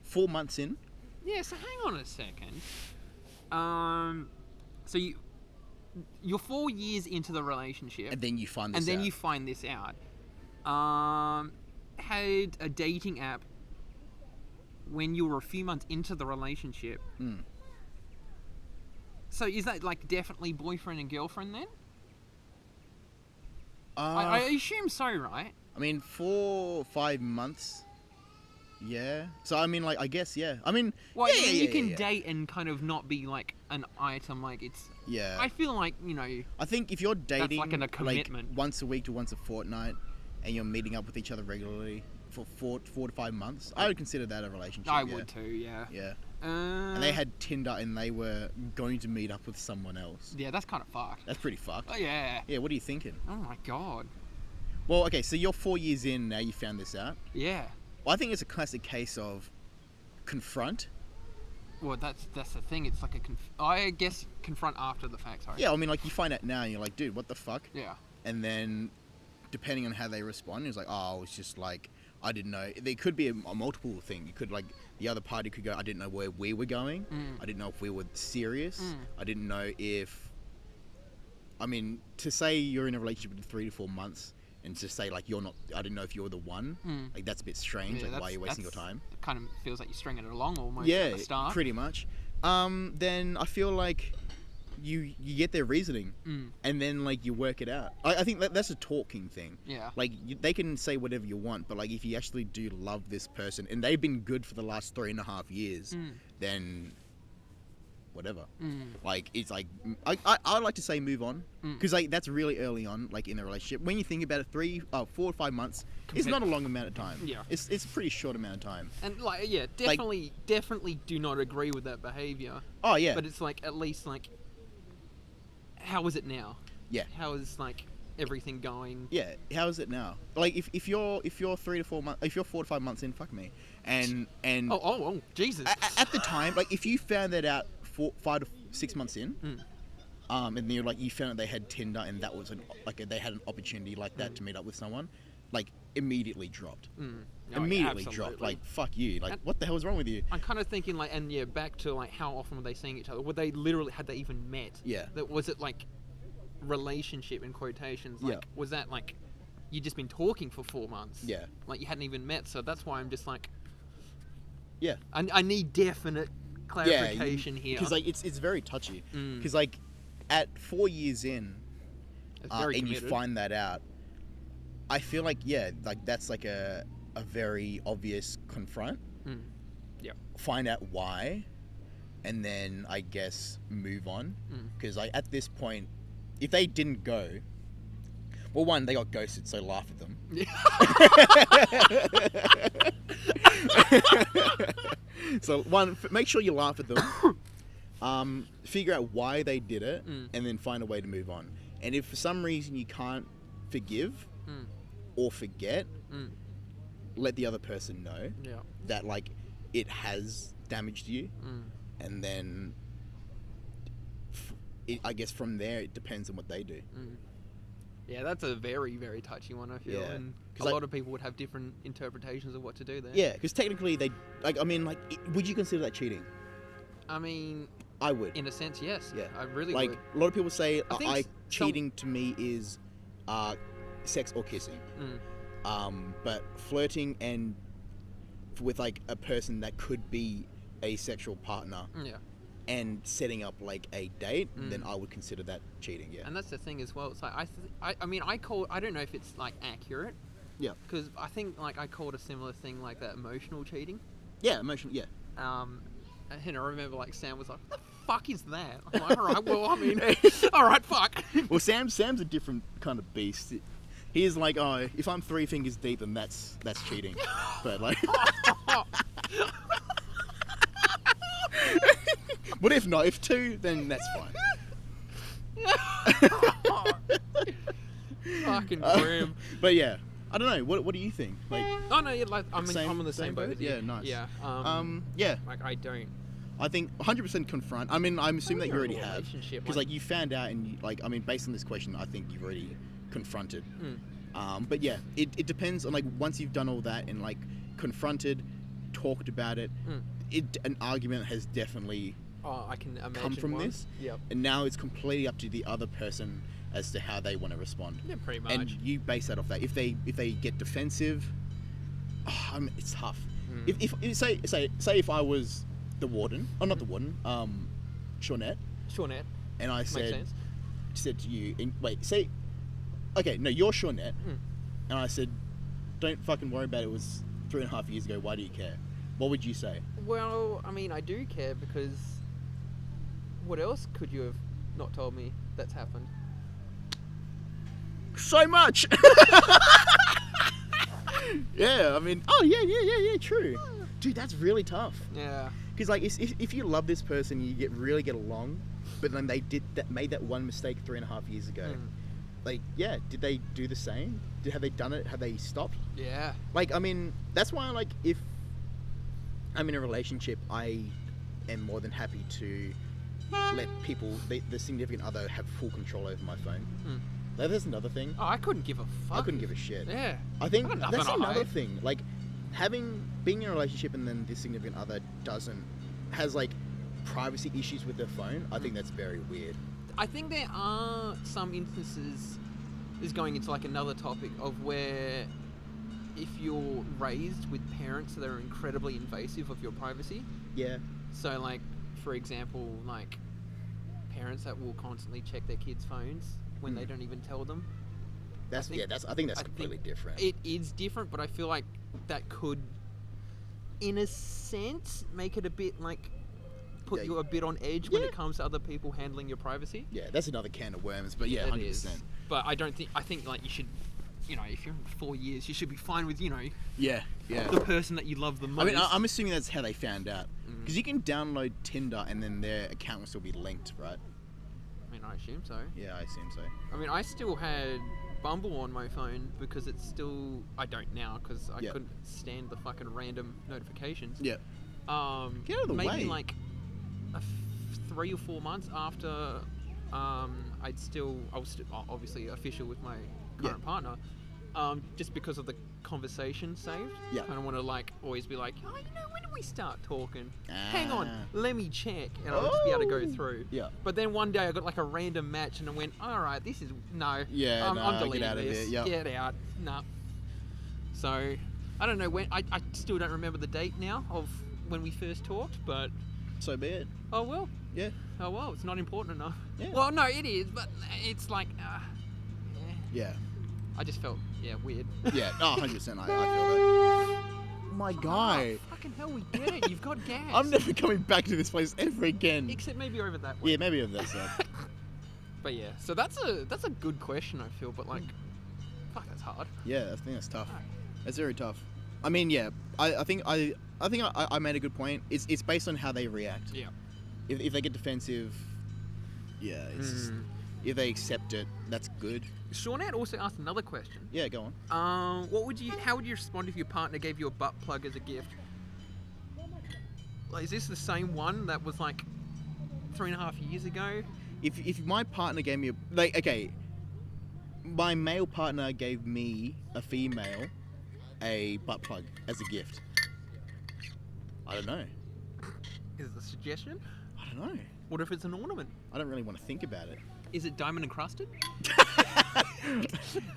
4 months in. Yeah, so hang on a second. So you're 4 years into the relationship, And then you find this and then out. you find this out. Had a dating app when you were a few months into the relationship. So is that like definitely boyfriend and girlfriend then? I I assume so, right? mean, 4 or 5 months. Yeah. So I mean, like, I guess, yeah. I mean, Well, yeah, I mean, yeah, you yeah, can yeah. date and kind of not be like an item. Like it's. Yeah. I feel like I think if you're dating like a commitment. once a week to once a fortnight, and you're meeting up with each other regularly for 4 to 5 months, I would consider that a relationship. I yeah. would too. Yeah. Yeah. And they had Tinder, and they were going to meet up with someone else. Yeah, that's kind of fucked. That's pretty fucked. Oh yeah. Yeah. What are you thinking? Oh my god. Well, okay. So you're 4 years in now. You found this out. Yeah. Well, I think it's a classic case of confront. Well, that's the thing. It's like I guess confront after the fact. Sorry. Yeah. I mean, like, you find out now, and you're like, dude, what the fuck? Yeah. And then, depending on how they respond, it's like, oh, it's just like, I didn't know. There could be a multiple thing. You could, like, the other party could go, I didn't know where we were going. I didn't know if we were serious. I didn't know if, I mean, to say you're in a relationship for 3 to 4 months and to say, like, you're not, I didn't know if you're the one, like, that's a bit strange. Yeah, like, why are you wasting your time? It kind of feels like you're stringing it along almost Yeah, at the start. pretty much. Then I feel like you get their reasoning, and then, like, you work it out. I think that's a talking thing. Yeah. Like, they can say whatever you want, but, like, if you actually do love this person and they've been good for the last 3.5 years, then whatever. Like, it's like, I like to say move on, because like, that's really early on, like, in the relationship. When you think about it, 4 or 5 months, it's not a long amount of time. Yeah. It's a pretty short amount of time. And like, yeah, definitely do not agree with that behavior. Oh yeah. But it's like, at least like, how is it now? Yeah. How is like everything going? Yeah, how is it now? Like, if you're 3 to 4 months, if you're 4 to 5 months in, fuck me, and Oh, Jesus! at the time, like, if you found that out 5 to 6 months in, and then you found out they had Tinder, and that was they had an opportunity like that to meet up with someone, like, immediately dropped. Oh, Immediately yeah, dropped. absolutely. Like, fuck you. Like, And- what the hell is wrong with you? I'm kind of thinking like, and yeah, back to like, how often were they seeing each other? Were they literally, had they even met? Yeah. Was it like relationship in quotations? Like, Yeah. was that like you just been talking for 4 months? Yeah. Like you hadn't even met, so that's why I'm just like, Yeah. I need definite clarification here. Because, like, it's very touchy. Mm. Because, like, at 4 years in, It's very and you committed. find that out, I feel like, yeah, like, that's like a very obvious confront. Yeah. Find out why, and then I guess move on. Because, like, at this point, if they didn't go, well, one, they got ghosted, so laugh at them. So, one, make sure you laugh at them. Figure out why they did it, and then find a way to move on. And if for some reason you can't forgive or forget, let the other person know Yeah. that, like, it has damaged you, and then I guess from there it depends on what they do. Yeah, that's a very, very touchy one, I feel. Yeah. And 'Cause, a like- lot of people would have different interpretations of what to do there. Yeah, because technically they, like, I mean, like, would you consider that cheating? I mean, I would. in a sense, yes. Yeah. I really Like, would. a lot of people say I think cheating to me is sex or kissing. But flirting and with, like, a person that could be a sexual partner Yeah. and setting up, like, a date, then I would consider that cheating. Yeah. And that's the thing as well. It's like, I mean, I don't know if it's like accurate. Yeah. Because I think like I called a similar thing like that emotional cheating. Yeah, emotional. Yeah. And I remember like Sam was like, "What the fuck is that?" I'm like, "All right, well, I mean, all right, fuck." Well, Sam's a different kind of beast. He's like, oh, if I'm 3 fingers deep, then that's cheating. But, like, but if not, if 2, then that's fine. Fucking grim. But yeah, I don't know. What do you think? Like, Oh no, yeah, like I'm Same- on the same same boat. boat? as you. Yeah, nice. Yeah. yeah, Like I don't. I think 100% confront. I mean, I'm assuming that you already have, Relationship, because, like, you found out, and you, like, I mean, based on this question, I think you've already confronted. But yeah, it depends on, like, once you've done all that and, like, confronted, talked about it, an argument has definitely Oh, I can imagine come from one. this, Yep. and now it's completely up to the other person as to how they want to respond. Yeah, pretty much. And you base that off that. If they get defensive, it's tough. If say if I was the warden, or not the warden, Shawnette, and I Makes sense. said to you, say, okay, no, you're Shawnette, Mm. and I said, don't fucking worry about it. It was 3.5 years ago. Why do you care? What would you say? Well, I mean, I do care because what else could you have not told me that's happened? So much. Yeah, I mean, yeah, true. Dude, that's really tough. Yeah. Because like, if you love this person, you really get along, but then they made that one mistake 3.5 years ago. Mm. Like, yeah, did they do the same? Have they done it? Have they stopped? Yeah. Like, I mean, that's why, like, if I'm in a relationship, I am more than happy to let people, the significant other, have full control over my phone. Mm. Like, that's another thing. Oh, I couldn't give a fuck. I couldn't give a shit. Yeah. I think I got nothing that's to another hide. thing. Like, being in a relationship and then this significant other has like privacy issues with their phone. I think that's very weird. I think there are some instances, this is going into like another topic, of where if you're raised with parents that are incredibly invasive of your privacy, Yeah. so like, for example, like parents that will constantly check their kids' phones when they don't even tell them. I think that's completely different. It is different, but I feel like that could, in a sense, make it a bit like put Yeah. you a bit on edge when Yeah. it comes to other people handling your privacy. Yeah, that's another can of worms. But yeah, It 100%. is. But I think like you should, if you're in 4 years, you should be fine with, Yeah, yeah. the person that you love the I most. mean, I'm assuming that's how they found out. Because you can download Tinder and then their account will still be linked, right? I assume so. Yeah, I assume so. I mean, I still had Bumble on my phone because it's still, I don't now because I Yeah. couldn't stand the fucking random notifications. Yeah. Get out of the maybe way. like 3 or 4 months after I was still obviously official with my current partner, just because of the conversation saved. Yeah. I don't want to like always be like, when did we start talking? Hang on, Ah. let me check, and I'll just be able to go Oh. through. Yeah. But then one day I got like a random match, and I went, all right, this is no. Yeah, I'm nah, deleting get out of this. here, yep. Get out. Nah. So I don't know when. I still don't remember the date now of when we first talked, but So be it. oh well. Yeah. Oh well, it's not important enough. Yeah. Well, no, it is, but it's like, Yeah. I just felt weird. Yeah. Oh, 100%. I feel that. My guy. Oh, fucking hell, we get it. You've got gas. I'm never coming back to this place ever again. Except maybe over that way. Yeah, maybe of that side. But yeah, so that's a good question, I feel, but like, fuck, that's hard. Yeah, I think that's tough. That's very tough. I mean, yeah, I think I made a good point. It's based on how they react. Yeah. If they get defensive, yeah, it's just, if they accept it, that's good. Shawnette also asked another question. Yeah, go on. How would you respond if your partner gave you a butt plug as a gift? Like, is this the same one that was like 3.5 years ago? If my partner gave me my male partner gave me a female a butt plug as a gift. I don't know. Is it a suggestion? I don't know. What if it's an ornament? I don't really want to think about it. Is it diamond encrusted?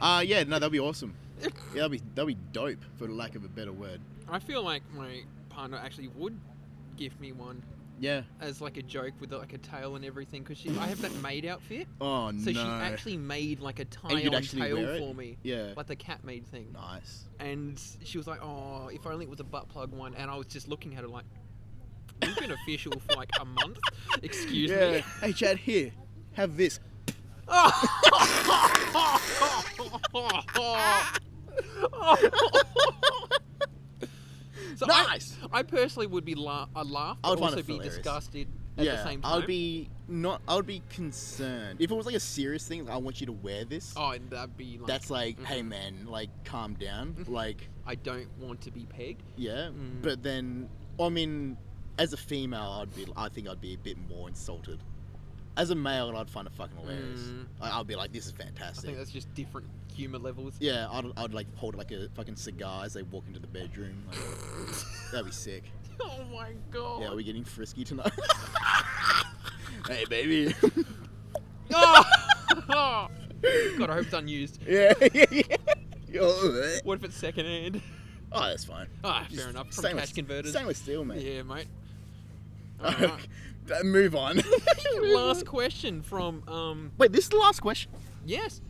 Yeah, no, that'd be awesome. Yeah, that'd be dope, for lack of a better word. I feel like my partner actually would gift me one Yeah. as like a joke with like a tail and everything, because I have that maid outfit. Oh So no. she actually made like a And you'd tie-on actually tail wear it? for me. Yeah. Like the cat made thing. Nice. And she was like, oh, if only it was a butt plug one. And I was just looking at her like, you've been official for like a month? Excuse me? Hey, Chad, here. Have this. So Nice! I personally would be I'd laugh, I would but find also it be hilarious. disgusted at the same time. I would be concerned. If it was like a serious thing, like, I want you to wear this. Oh, and that'd be like, That's like, hey man, like calm down. Like, I don't want to be pegged. yeah. But then, I mean, as a female, I think I'd be a bit more insulted. As a male, I'd find it fucking hilarious. I'd be like, this is I fantastic. think that's just different humor levels. Yeah, I'd like hold like a fucking cigar as they walk into the bedroom. Like, that'd be sick. Oh my god. Yeah, are we getting frisky tonight? Hey, baby. Oh! God, I hope it's unused. Yeah. Oh, What if it's secondhand? that's fine. Ah, fair enough. From Stainless- cash converters. Stainless steel, mate. Yeah, mate. Alright. Move on. Last question from Wait, this is the last question? yes.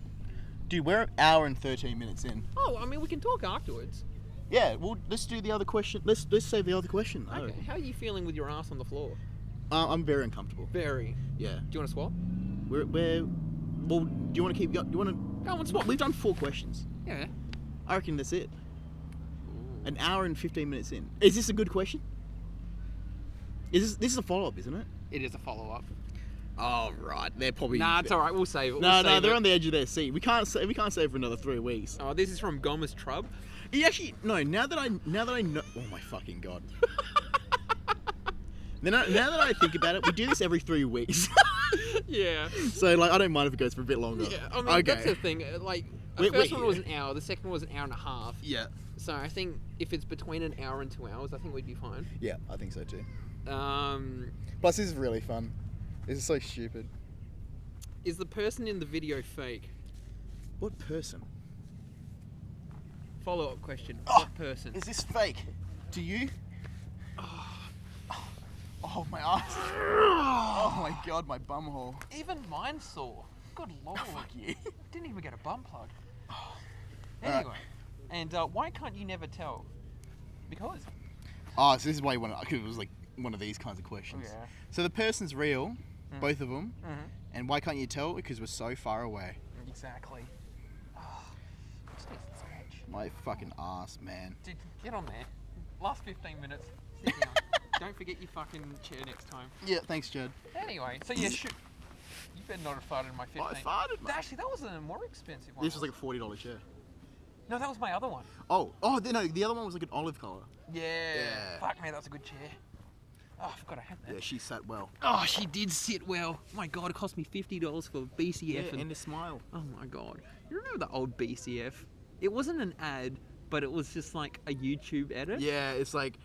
Dude, we're an hour and 13 minutes in. Oh, I mean we can talk afterwards. Yeah, well, let's do the other question. Let's save the other question. Okay. How are you feeling with your ass on the floor? I'm very uncomfortable. Very. Yeah. Do you want to swap? Well, do you want to keep going? Do you want to... Go on, swap. We've done 4 questions. Yeah. I reckon that's it. An hour and 15 minutes in. Is this a good question? This is a follow-up, isn't it? It is a follow-up. Oh, right. They're probably... Nah, it's alright, we'll save it. No, they're on the edge of their seat. We can't save for another 3 weeks. Oh, this is from Gomes Trub. He actually... No, now that I know... Oh, my fucking God. now that I think about it, we do this every 3 weeks. Yeah. So, like, I don't mind if it goes for a bit longer. Yeah, I mean, that's the thing. Like, the first one was an hour, the second one was an hour and a half. Yeah. So I think if it's between an hour and 2 hours, I think we'd be fine. Yeah, I think so too. Um, Plus, this is really fun. This is so stupid. is the person in the video fake? What person? Follow-up question. Oh, What person? Is this fake? To you? Oh, my ass. Oh my God, my bum hole. Even mine sore. Good lord. Fuck you. Didn't even get a bum plug. Alright. Anyway, and why can't you never tell? Because. Oh, so this is why you want to... Because it was like one of these kinds of questions. Yeah. So the person's real, both of them, Mm-hmm. and why can't you tell? Because we're so far away. Exactly. Oh, just needs to stretch. My fucking ass, man. Dude, get on there. Last 15 minutes. Sit down. Don't forget your fucking chair next time. Yeah, thanks, Judd. Anyway, so yeah, shoot. You better not have farted in my 15. I farted, mate. Actually, that was a more expensive one. This was like a $40 chair. No, that was my other one. No, the other one was like an olive colour. Yeah. Fuck me, that's a good chair. Oh, I forgot I had that. Yeah, she sat well. Oh, she did sit well. My God, it cost me $50 for BCF. And a smile. Oh my God. You remember the old BCF? It wasn't an ad, but it was just like a YouTube edit. Yeah, it's like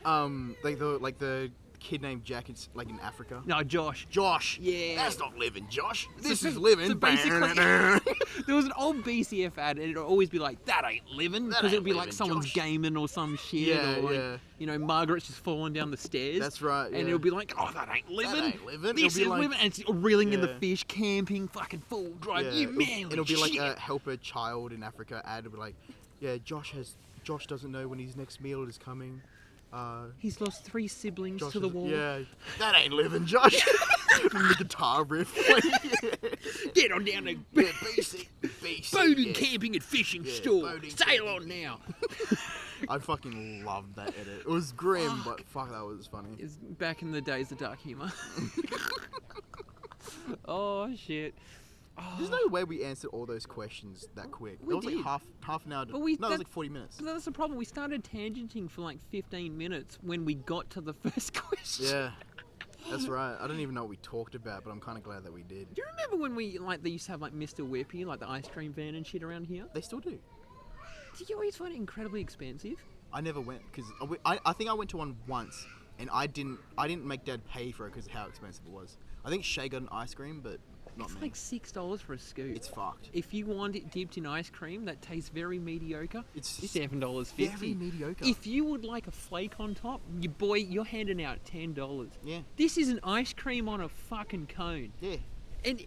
the kid named Jack. It's like in Africa. No, Josh. Josh. Yeah. That's not living, Josh. This So- is living. so basically, there was an old BCF ad, and it'd always be like, "That ain't living," That because it'd ain't be like living, someone's Josh. gaming or some shit, Yeah, or like, yeah. you know, Margaret's just falling down the stairs. That's right. And yeah. it'll be like, "Oh, that ain't living. ain't living." This It'll is be like- living," and it's reeling in the Yeah. fish, camping, fucking full drive. Yeah, You man, it'll be like a help a child in Africa ad. It'll be like, yeah, Josh doesn't know when his next meal is coming. He's lost 3 siblings Josh to the is- war. Yeah, that ain't living, Josh. And the guitar riff. Get on down to Basic. boating, yeah. camping, and fishing Yeah, store. boating, Sail camping. on now. I fucking loved that edit. It was grim, but fuck, that was funny. It's back in the days of dark humor. Oh shit. Oh. There's no way we answered all those questions that quick. We It was did. like half an hour. But we- No, it was that- like 40 minutes. So that's the problem. We started tangenting for like 15 minutes when we got to the first question. Yeah, that's right. I don't even know what we talked about, but I'm kind of glad that we did. Do you remember when they used to have like Mr. Whippy, like the ice cream van and shit around here? They still do. Did you always find it incredibly expensive? I never went because I think I went to one once and I didn't make Dad pay for it because of how expensive it was. I think Shay got an ice cream, but not It's me. like $6 for a scoop. It's fucked. If you want it dipped in ice cream that tastes very mediocre, It's $7.50. very mediocre. If you would like a flake on top, you're handing out $10. Yeah. This is an ice cream on a fucking cone. Yeah, And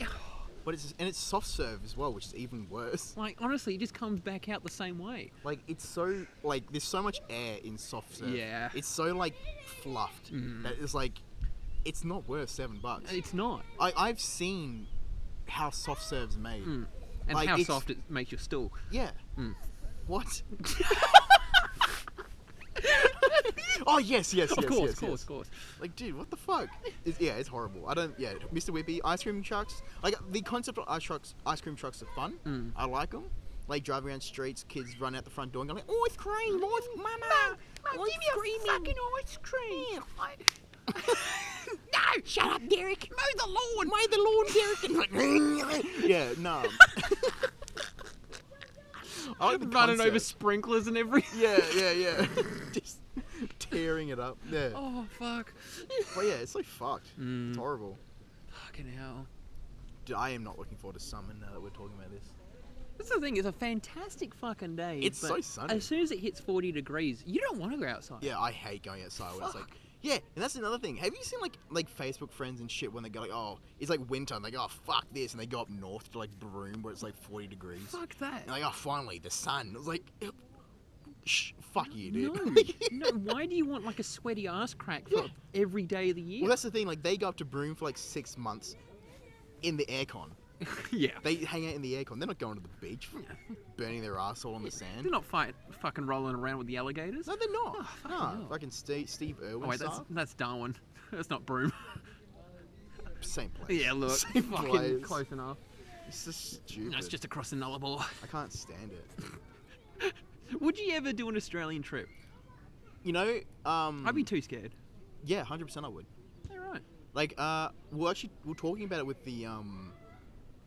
but it's soft serve as well, which is even worse. like honestly, it just comes back out the same way. Like it's so like there's so much air in soft serve. Yeah. It's so like fluffed that it's like it's not worth $7. It's not. I've seen how soft serve's made. And Like, how it's- soft it makes your stool. Yeah. What? Oh yes. Of course. Like, dude, what the fuck? It's horrible. Mr. Whippy, ice cream trucks. Like the concept of ice cream trucks are fun. I like them. Like driving around streets, kids run out the front door and go like, ice cream, mama, give me a fucking ice cream. No, shut up, Derek. Mow the Mow the lawn, Derek. Yeah, no. I like the running over concept. sprinklers and everything. Yeah. Just tearing it up. Yeah. Oh fuck. But yeah, it's like fucked. It's horrible. Fucking hell. Dude, I am not looking forward to summer now that we're talking about this. That's the thing. It's a fantastic fucking day. It's but so sunny. As soon as it hits 40 degrees, you don't want to go outside. Yeah, I hate going outside when it's like, Yeah, and that's another thing. Have you seen like Facebook friends and shit when they go like, oh, it's like winter, and they go, oh, fuck this, and they go up north to like Broome where it's like 40 degrees. Fuck that. And like, oh, finally the sun. It was like, fuck you, dude. No, why do you want like a sweaty ass crack for every day of the year? Well, that's the thing. Like, they go up to Broome for like 6 months in the aircon. Yeah. They hang out in the aircon. They're not going to the beach, burning their asshole on the sand. They're not fucking rolling around with the alligators. No, they're not. Oh, fucking no, hell. fucking Steve Irwin Oh wait, stuff. that's Darwin. That's not Broome. Same place. Yeah, look, Same fucking place. close enough. It's just stupid. No, it's just across the Nullarbor. I can't stand it. Would you ever do an Australian trip? You know, I'd be too scared. yeah, 100% I would. Yeah, right. Like, we're talking about it with the,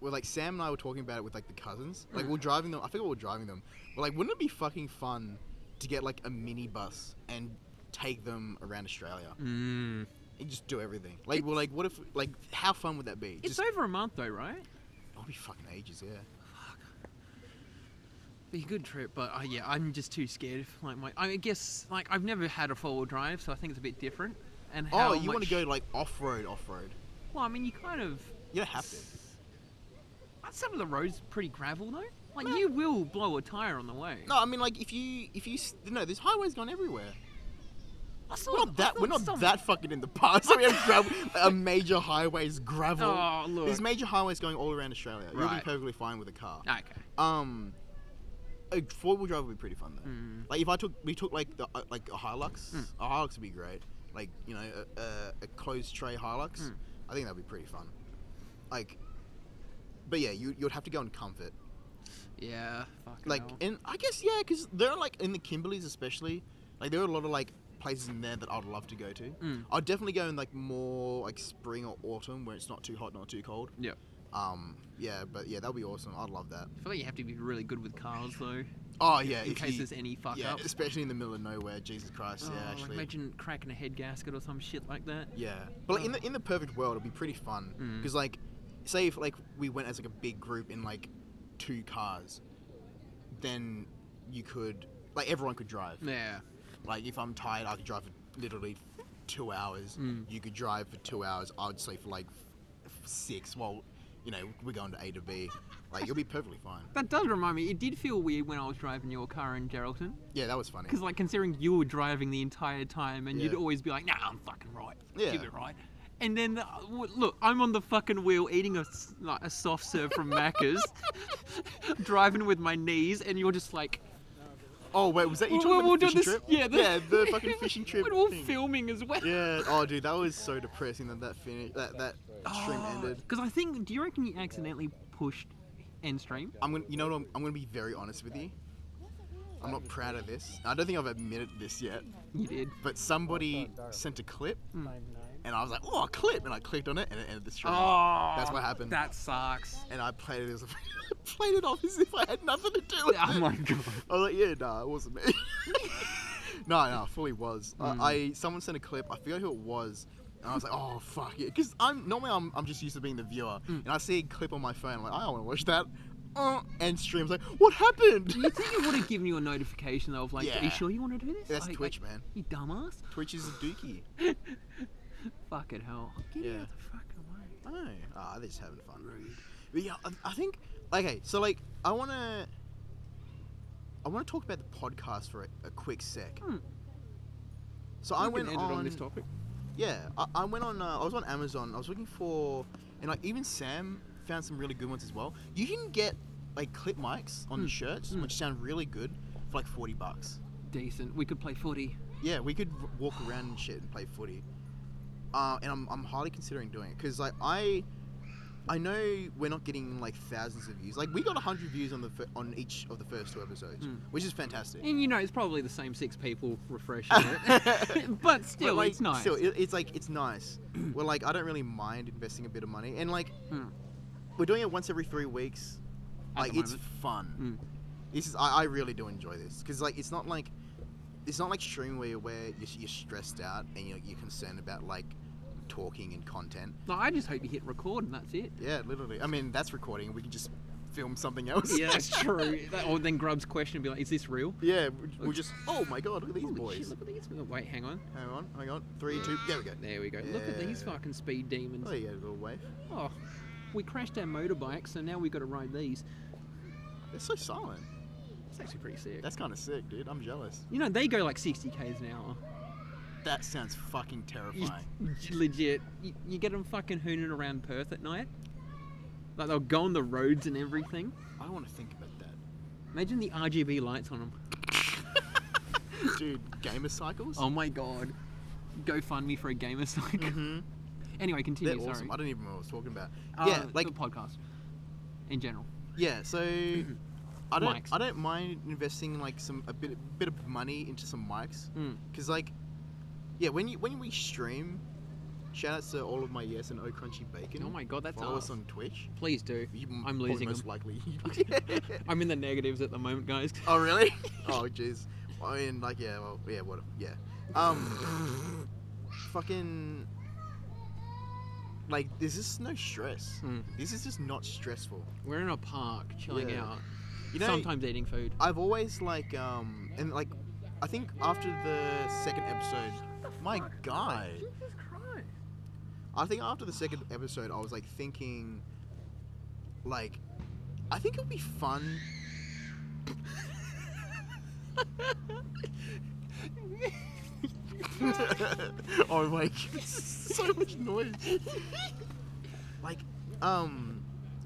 well, like, Sam and I were talking about it with, like, the cousins. Like, we're driving them, I forget what we're driving them. But, like, wouldn't it be fucking fun to get, like, a minibus and take them around Australia? Mm. And just do everything. Like, well, like, what if, like, how fun would that be? It's Just, over a month though, right? that'll be fucking ages, yeah. Be a good trip, but yeah, I'm just too scared. Like I guess like I've never had a 4-wheel drive, so I think it's a bit different. And how Oh, you want much- to go, like, off-road? Well, I mean, you kind of. You don't have to. Some of the roads pretty gravel though. Like you will blow a tire on the way. No, I mean, like, if you, no, there's highways going everywhere. I saw We're not I that, thought we're not some- that fucking in the past. So we have gravel, a major highways gravel. Oh, look. There's major highways going all around Australia. You'll be Right. perfectly fine with a car. Okay. A 4-wheel drive would be pretty fun though. Mm. Like if we took like the like a Hilux. A Hilux would be great. Like, you know, a closed tray Hilux. I think that'd be pretty fun. Like, but yeah, you'd have to go in comfort. Yeah. Fucking Like, hell. and I guess yeah, because there are like in the Kimberleys especially, like there are a lot of like places in there that I'd love to go to. I'd definitely go in like more like spring or autumn where it's not too hot, not too cold. Yep. Yeah, but yeah, that'd be awesome. I'd love that. I feel like you have to be really good with cars though, Oh yeah, in if case you, there's any fuck yeah, up. especially in the middle of nowhere. Jesus Christ, yeah, Like actually. imagine cracking a head gasket or some shit like that. Yeah, but like in the perfect world, it'd be pretty fun because like, say if like we went as like a big group in like 2 cars, then you could like everyone could drive. Yeah. Like if I'm tired, I could drive for literally 2 hours. You could drive for 2 hours. I would sleep for like 6. Well, you know, we're going to A to B. Like you'll be perfectly fine. That does remind me. It did feel weird when I was driving your car in Geraldton. Yeah, that was funny. Because, like, considering you were driving the entire time and you'd Yeah. always be like, nah, I'm fucking right. Yeah. Give it right. And then, look, I'm on the fucking wheel eating a soft serve from Macca's, driving with my knees, and you're just like... Oh wait, was that you We're- talking we're about the doing fishing this- trip? yeah, the fucking fishing trip. We're all thing. filming as well. Yeah. Oh, dude, that was so depressing that finish that stream ended. Because I think, do you reckon you accidentally pushed end stream? You know what? I'm gonna be very honest with you. I'm not proud of this. I don't think I've admitted this yet. You did. But somebody sent a clip, and I was like, "Oh, a clip!" And I clicked on it, and it ended the stream. Oh, That's what happened. That sucks. And I played it played it off as if I had nothing to do with it. Oh my god. I was like, "Yeah, nah, it wasn't me." No, fully was. Someone sent a clip. I forgot who it was. And I was like, oh, fuck it. Because normally I'm just used to being the viewer. And I see a clip on my phone. I'm like, I don't want to watch that. And streams like, what happened? Do you think it would have given you a notification though of like, are you Yeah. sure you want to do this? That's Like- Twitch, like, man. You dumbass. Twitch is a dookie. Fucking hell. Get Yeah. out the fucking way. I know. They're just having fun. But yeah, I think, okay, so like, I want to talk about the podcast for a quick sec. So I went on this topic. Yeah, I went on. I was on Amazon. I was looking for, and like even Sam found some really good ones as well. You can get like clip mics on your shirts, which sound really good for like $40. Decent. We could play footy. Yeah, we could walk around and shit and play footy. And I'm highly considering doing it because like I know we're not getting like thousands of views. Like we got 100 views on each of the first 2 episodes, which is fantastic. And you know, it's probably the same 6 people refreshing it. But still, But, like, it's nice. Still, it's nice. Well, like I don't really mind investing a bit of money, and like we're doing it once every 3 weeks. At Like the it's moment. fun. This is I really do enjoy this because like it's not like streaming where you're stressed out and you're concerned about like talking and content. Like, I just hope you hit record and that's it. Yeah, literally. I mean that's recording. We can just film something else. Yeah, that's true. Or then Grub's question would be like, is this real? Yeah, we'll just. Oh my god, look at these Holy boys. shit, look at these. Wait, hang on. Hang on. 3, 2. There we go. There we go. Look at these Yeah. fucking speed demons. Oh, yeah, a little wave. Oh, we crashed our motorbikes, so now we've got to ride these. They're so silent. It's actually pretty sick. That's kind of sick, dude. I'm jealous. You know, they go like 60 k's an hour. That sounds fucking terrifying. Legit. You get them fucking hooning around Perth at night. Like they'll go on the roads and everything. I want to think about that. Imagine the RGB lights on them. Dude, gamer cycles? Oh my god. Go fund me for a gamer cycle. Mm-hmm. Anyway, continue. They're Sorry. awesome. I don't even know what I was talking about. Yeah, like the podcast in general. yeah. So Mics. I don't mind investing like a bit of money into some mics because like yeah when we stream, shout outs to all of my Yes and O Crunchy Bacon. Oh my god, that's Follow us. us on Twitch. Please do. I'm Probably losing most them. likely. I'm in the negatives at the moment, guys. Oh really? Oh jeez. I mean like yeah well yeah what yeah fucking like there's just no stress. This is just not stressful. We're in a park, chilling Yeah. out. You know, Sometimes eating food. I've always like and like I think after the second episode, my god. Jesus Christ. I think after the second episode, I was like thinking, like, I think it would be fun. Oh my god, so much noise. Like,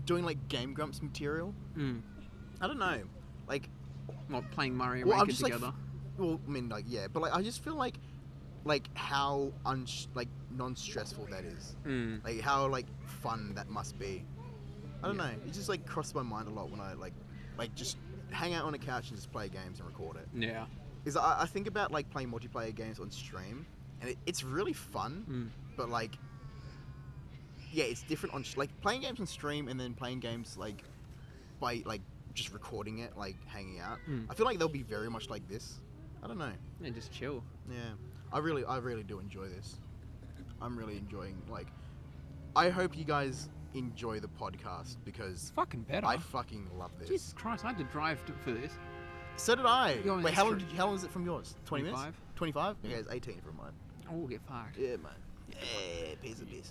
doing like Game Grumps material. I don't know, like, What, playing Mario well, I'm Maker just like, together? well, I mean, like, yeah, but like, I just feel like how non-stressful that is. Like how like fun that must be. I don't know. It just like crossed my mind a lot when I like just hang out on a couch and just play games and record it. Yeah. Because I think about like playing multiplayer games on stream, and it's really fun. But like, yeah, it's different on like playing games on stream and then playing games like by like just recording it, like hanging out. I feel like they'll be very much like this. I don't know. Yeah, just chill. Yeah, I really do enjoy this. I'm really enjoying, like, I hope you guys enjoy the podcast because Fucking better. I fucking love this. Jesus Christ, I had to drive for this. So did I. Yo, Wait, that's how long true. is it from yours? 20 minutes? 25. 25? Yeah, it's 18 from mine. Oh, we'll get fucked. Yeah, man. Yeah, piece of piece.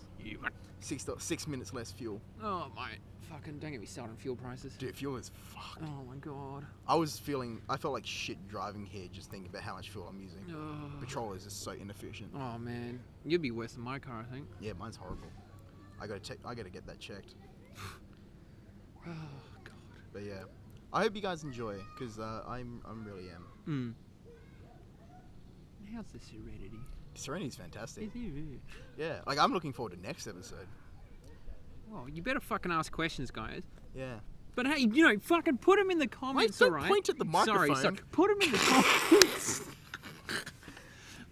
6 minutes less fuel. Oh, mate. Fucking don't get me started on fuel prices. Dude, fuel is fucked. Oh my god. I felt like shit driving here just thinking about how much fuel I'm using. Oh. Petrol is just so inefficient. Oh man, you'd be worse than my car, I think. Yeah, mine's horrible. I gotta get that checked. Oh god. But yeah, I hope you guys enjoy because I really am. How's the Serenity? Serenity's fantastic. Is it? Yeah, like I'm looking forward to next episode. Well, you better fucking ask questions, guys. Yeah. But hey, you know, fucking put them in the comments, don't alright? point at the microphone. Sorry. Put them in the comments.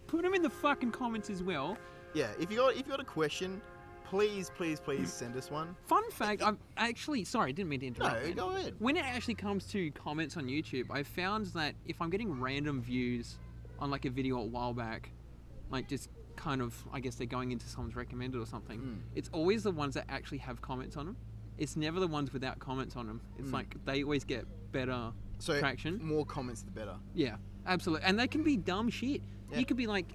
Put them in the fucking comments as well. Yeah, if you got a question, please send us one. Fun fact, I've actually... Sorry, didn't mean to interrupt. No, man. go ahead. When it actually comes to comments on YouTube, I found that if I'm getting random views on like a video a while back, like just kind of, I guess they're going into someone's recommended or something, it's always the ones that actually have comments on them. It's never the ones without comments on them. It's like they always get better traction. More comments the better. Yeah, absolutely. And they can be dumb shit. Yeah. You could be like,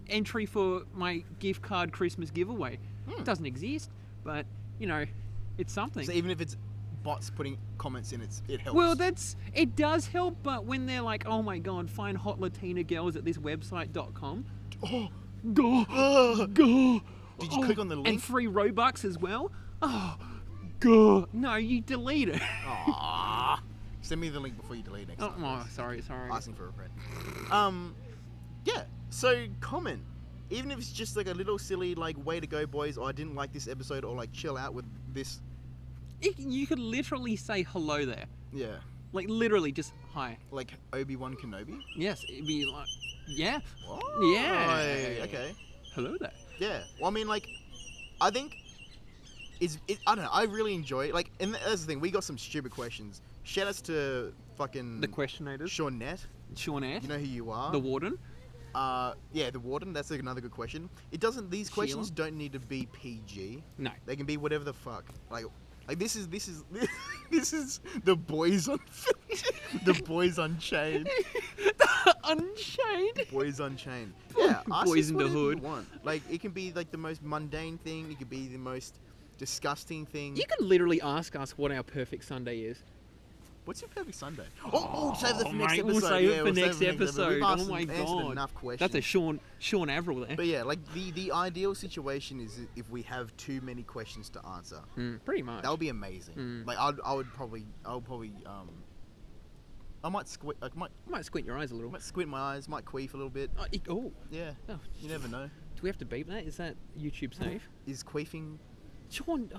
entry for my gift card Christmas giveaway. It doesn't exist, but, you know, it's something. So even if it's bots putting comments in, it helps. Well, it does help, but when they're like, oh my god, find hot Latina girls at this website.com. Oh, Go. did you click on the link? And free Robux as well? Oh, God. No, you delete it. Aww. Send me the link before you delete next time. Oh, sorry. Asking for a friend. Yeah. So comment, even if it's just like a little silly like way to go boys, or I didn't like this episode, or like chill out with this. You could literally say hello there. Yeah. Like literally just hi. Like Obi-Wan Kenobi. Yes, it'd be like, yeah. Oh, Yeah. Okay. Hello there. Yeah. Well, I mean, like, I think I don't know. I really enjoy it. Like, and that's the thing. We got some stupid questions. Shout outs to fucking The questionators. Shawnette. Shawnette. You know who you are. The warden. Yeah, the warden. That's another good question. It doesn't. These questions don't need to be PG. No. They can be whatever the fuck. Like, Like this is this is the boys on the boys Unchained. Unchained. Boys Unchained. Yeah, ask Boys us in the whatever you hood. want. Like it can be like the most mundane thing. It could be the most disgusting thing. You can literally ask us what our perfect Sunday is. What's your perfect Sunday? Oh, save that for next mate, episode. we'll save it Yeah, for we'll next save it for episode. We've asked Oh my answered god, enough questions. that's a Sean Averill there. But yeah, like the ideal situation is if we have too many questions to answer. Pretty much. That would be amazing. Like I might might squint your eyes a little. squint my eyes, might queef a little bit. Oh, Yeah, oh, you never know. do we have to beep that? Is that YouTube safe? Is queefing? Sean,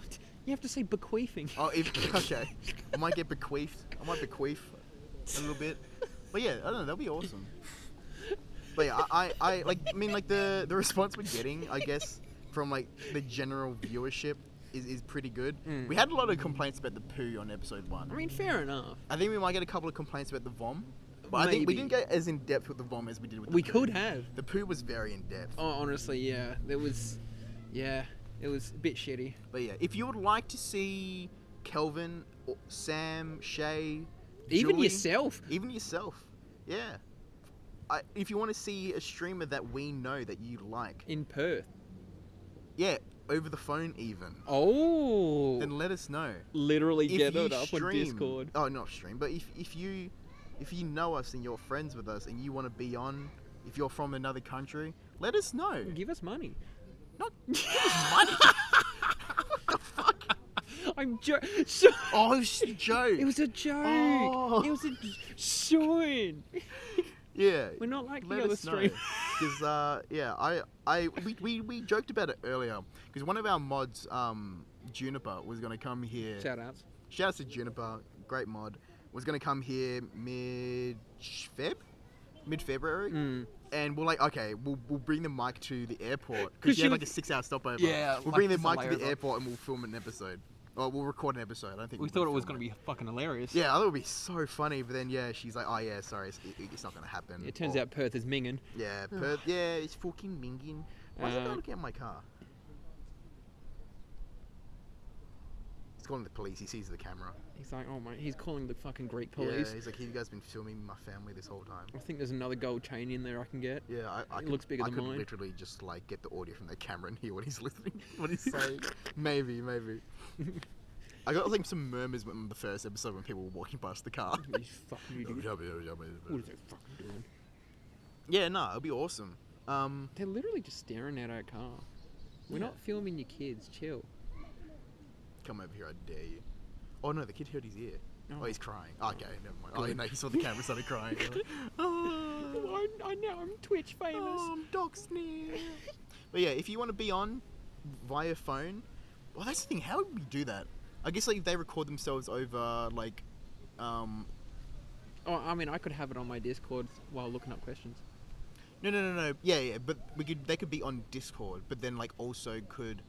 you have to say bequeathing. Oh, okay. I might get bequeathed. I might bequeath a little bit. But yeah, I don't know. That'd be awesome. But yeah, I mean, like the response we're getting, I guess, from like the general viewership is pretty good. We had a lot of complaints about the poo on episode 1. I mean, fair enough. I think we might get a couple of complaints about the vom. But I think we didn't get as in depth with the vom as we did with the We poo. could have. The poo was very in depth. Oh, honestly, yeah. It was a bit shitty. But yeah, if you would like to see Kelvin, or Sam, Shay, Even Julie, yourself. even yourself, yeah. If you want to see a streamer that we know that you like, In Perth. yeah, over the phone even, Oh. then let us know. Literally If get you it up on stream- Discord. Oh, not stream, but if you know us and you're friends with us and you want to be on, if you're from another country, let us know. Give us money. Not give us money. What the fuck? I'm Oh, it was just a joke. It was a joke. Oh. It was a Sean. Yeah. We're not like Let the other us know. stream. Because we joked about it earlier. Because one of our mods, Juniper, was gonna come here. Shout outs. Shout out to Juniper, great mod. Was gonna come here mid-February. And we're like, okay, we'll bring the mic to the airport because you have like a 6-hour stopover. Yeah, we'll like bring the it's mic to the hilarious. airport and we'll film an episode. Or we'll record an episode. I don't think We thought it was going to be fucking hilarious. Yeah, I thought it would be so funny, but then yeah, she's like, oh yeah, sorry, it's not gonna happen. It turns out Perth is minging. Yeah, Perth. Yeah, it's fucking minging. Why is it going to get in my car? He's calling the police. He sees the camera. He's like, oh my, he's calling the fucking Greek Yeah, police. he's like, have you guys been filming my family this whole time? I think there's another gold chain in there I can get. Yeah, I It could, looks bigger I than could mine. literally just like get the audio from the camera and hear what he's listening, what he's saying. maybe. I got like some murmurs in the first episode when people were walking past the car. He's fucking idiot. What is that fucking doing? Yeah, no, it'll be awesome. They're literally just staring at our car. We're Yeah. not filming your kids. Chill. Come over here, I dare you. Oh no, the kid hurt his ear. Oh. Oh, he's crying. Okay, never mind. Oh, no, he saw the camera, started crying. Oh, I know I'm Twitch famous. I'm doxed now. But yeah, if you want to be on via phone, well, that's the thing. How would we do that? I guess like if they record themselves over like, Oh, I mean, I could have it on my Discord while looking up questions. no. Yeah. But they could be on Discord, but then like also could,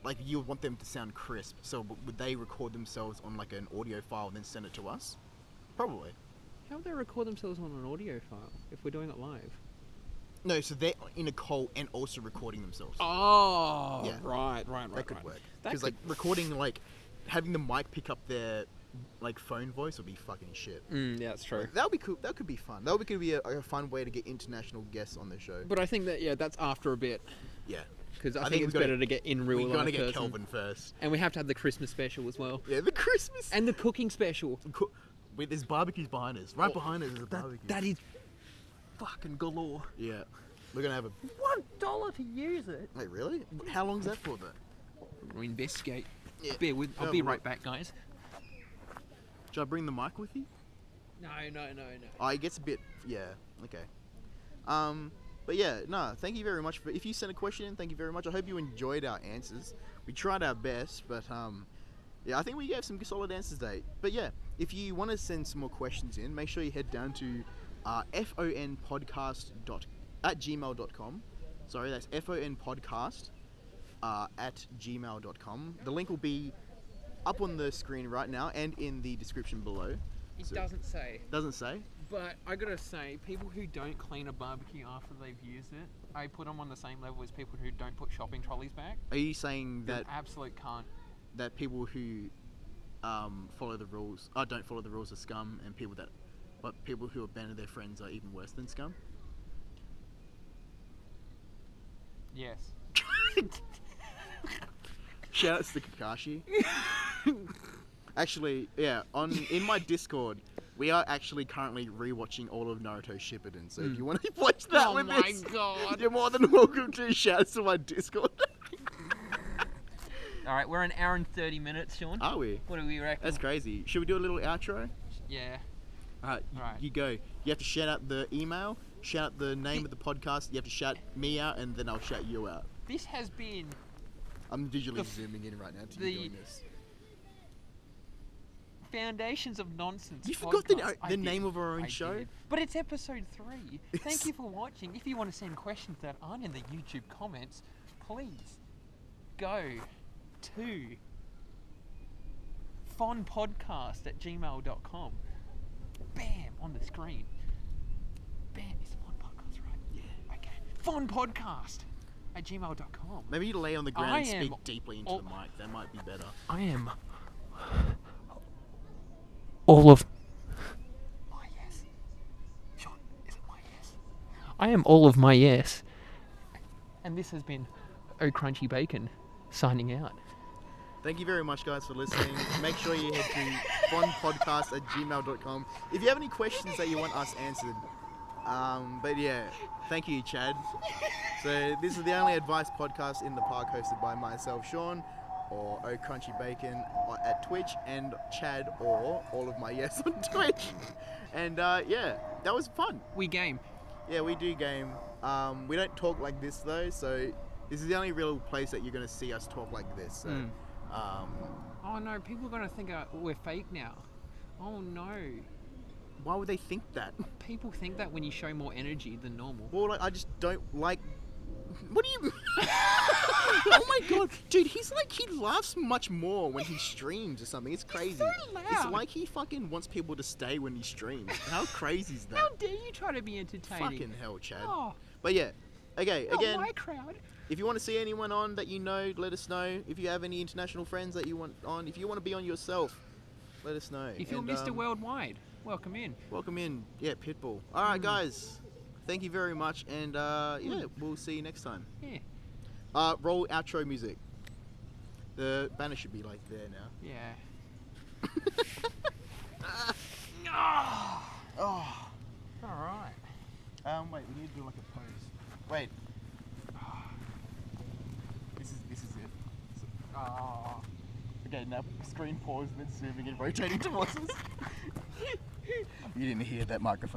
like you would want them to sound crisp. So would they record themselves on like an audio file and then send it to us? Probably. How would they record themselves on an audio file if we're doing it live? No, so they're in a call and also recording themselves. Oh, Yeah. Right. That could work. That Because like recording, like having the mic pick up their like phone voice would be fucking shit. Yeah, that's true. That would be cool. That could be fun. That could be a fun way to get international guests on the show. But I think that that's after a bit Yeah, because I I think think it's we've gotta- better to get in real we're life gonna get person. Kelvin first. And we have to have the Christmas special as well, Yeah, the Christmas. and the cooking special. Wait, there's barbecues behind us. Right behind us is a barbecue. That is fucking galore. Yeah, we're gonna have a. $1 to use it. Wait, really? How long's that for though? We'll investigate. Yeah. Bear with. I'll No, be we're- right back, guys. Should I bring the mic with you? No. Oh, it gets a bit. Yeah. Okay. But yeah, no. Thank you very much for. If you sent a question in, thank you very much. I hope you enjoyed our answers. We tried our best, but yeah, I think we gave some solid answers today. But yeah, if you want to send some more questions in, make sure you head down to fonpodcast@gmail.com. Sorry, that's fonpodcast @gmail.com. The link will be up on the screen right now and in the description below. It So- doesn't say. Doesn't say? But I gotta say, people who don't clean a barbecue after they've used it, I put them on the same level as people who don't put shopping trolleys back. Are you saying You're that? an absolute cunt. that people who follow the rules, don't follow the rules are scum, and people who abandon their friends are even worse than scum? Yes. Shoutouts to Kakashi. Actually, yeah, in my Discord, we are actually currently rewatching all of Naruto Shippuden. So if you want to watch that with my us, God. you're more than welcome to. Shoutouts to my Discord. All right, we're an hour and 30 minutes, Sean. Are we? What do we reckon? That's crazy. Should we do a little outro? Yeah. Alright, Alright. you go. You have to shout out the email, shout out the name of the podcast, you have to shout me out, and then I'll shout you out. This has been I'm visually zooming in right now to you doing this. Foundations of Nonsense. You podcast. forgot I the did. name of our own I show? did. But it's episode 3. Thank you for watching. If you want to send questions that aren't in the YouTube comments, please go to fonpodcast@gmail.com. Bam, on the screen. Bam, it's Fon Podcast, right? Yeah. Okay. fonpodcast@gmail.com. Maybe you lay on the ground I and speak am deeply into the mic. That might be better. I am all of my yes. Sean, is it my yes? I am all of my yes. And this has been Oh Crunchy Bacon signing out. Thank you very much, guys, for listening. Make sure you head to fonpodcast@gmail.com if you have any questions that you want us answered. But yeah, thank you, Chad. So this is the only advice podcast in the park, hosted by myself, Sean, or Oh Crunchy Bacon at Twitch, and Chad or All of My Yes on Twitch. And yeah, that was fun. We game. Yeah, we do game. We don't talk like this though, so this is the only real place that you're gonna see us talk like this. So, Oh no, people are going to think we're fake now. Oh no. why would they think that? People think that when you show more energy than normal. Well, like, I just don't like. What do you? Oh my god, dude, he's like, he laughs much more when he streams or something. It's crazy. so loud. It's like he fucking wants people to stay when he streams. How crazy is that? How dare you try to be entertaining? Fucking hell, Chad. Oh, But yeah, okay, not again, my crowd. if you want to see anyone on that you know, let us know. If you have any international friends that you want on, if you want to be on yourself, let us know. If you're And, Mr. Worldwide, welcome in. welcome in. Yeah, Pitbull. All right, guys. Thank you very much, and yeah, we'll see you next time. Yeah. Roll outro music. The banner should be like there now. Yeah. Oh. Alright. Wait, we need to do like a pose. Wait. This is it. Oh. Okay, now screen pause, then zooming and rotating towards us. You didn't hear that microphone.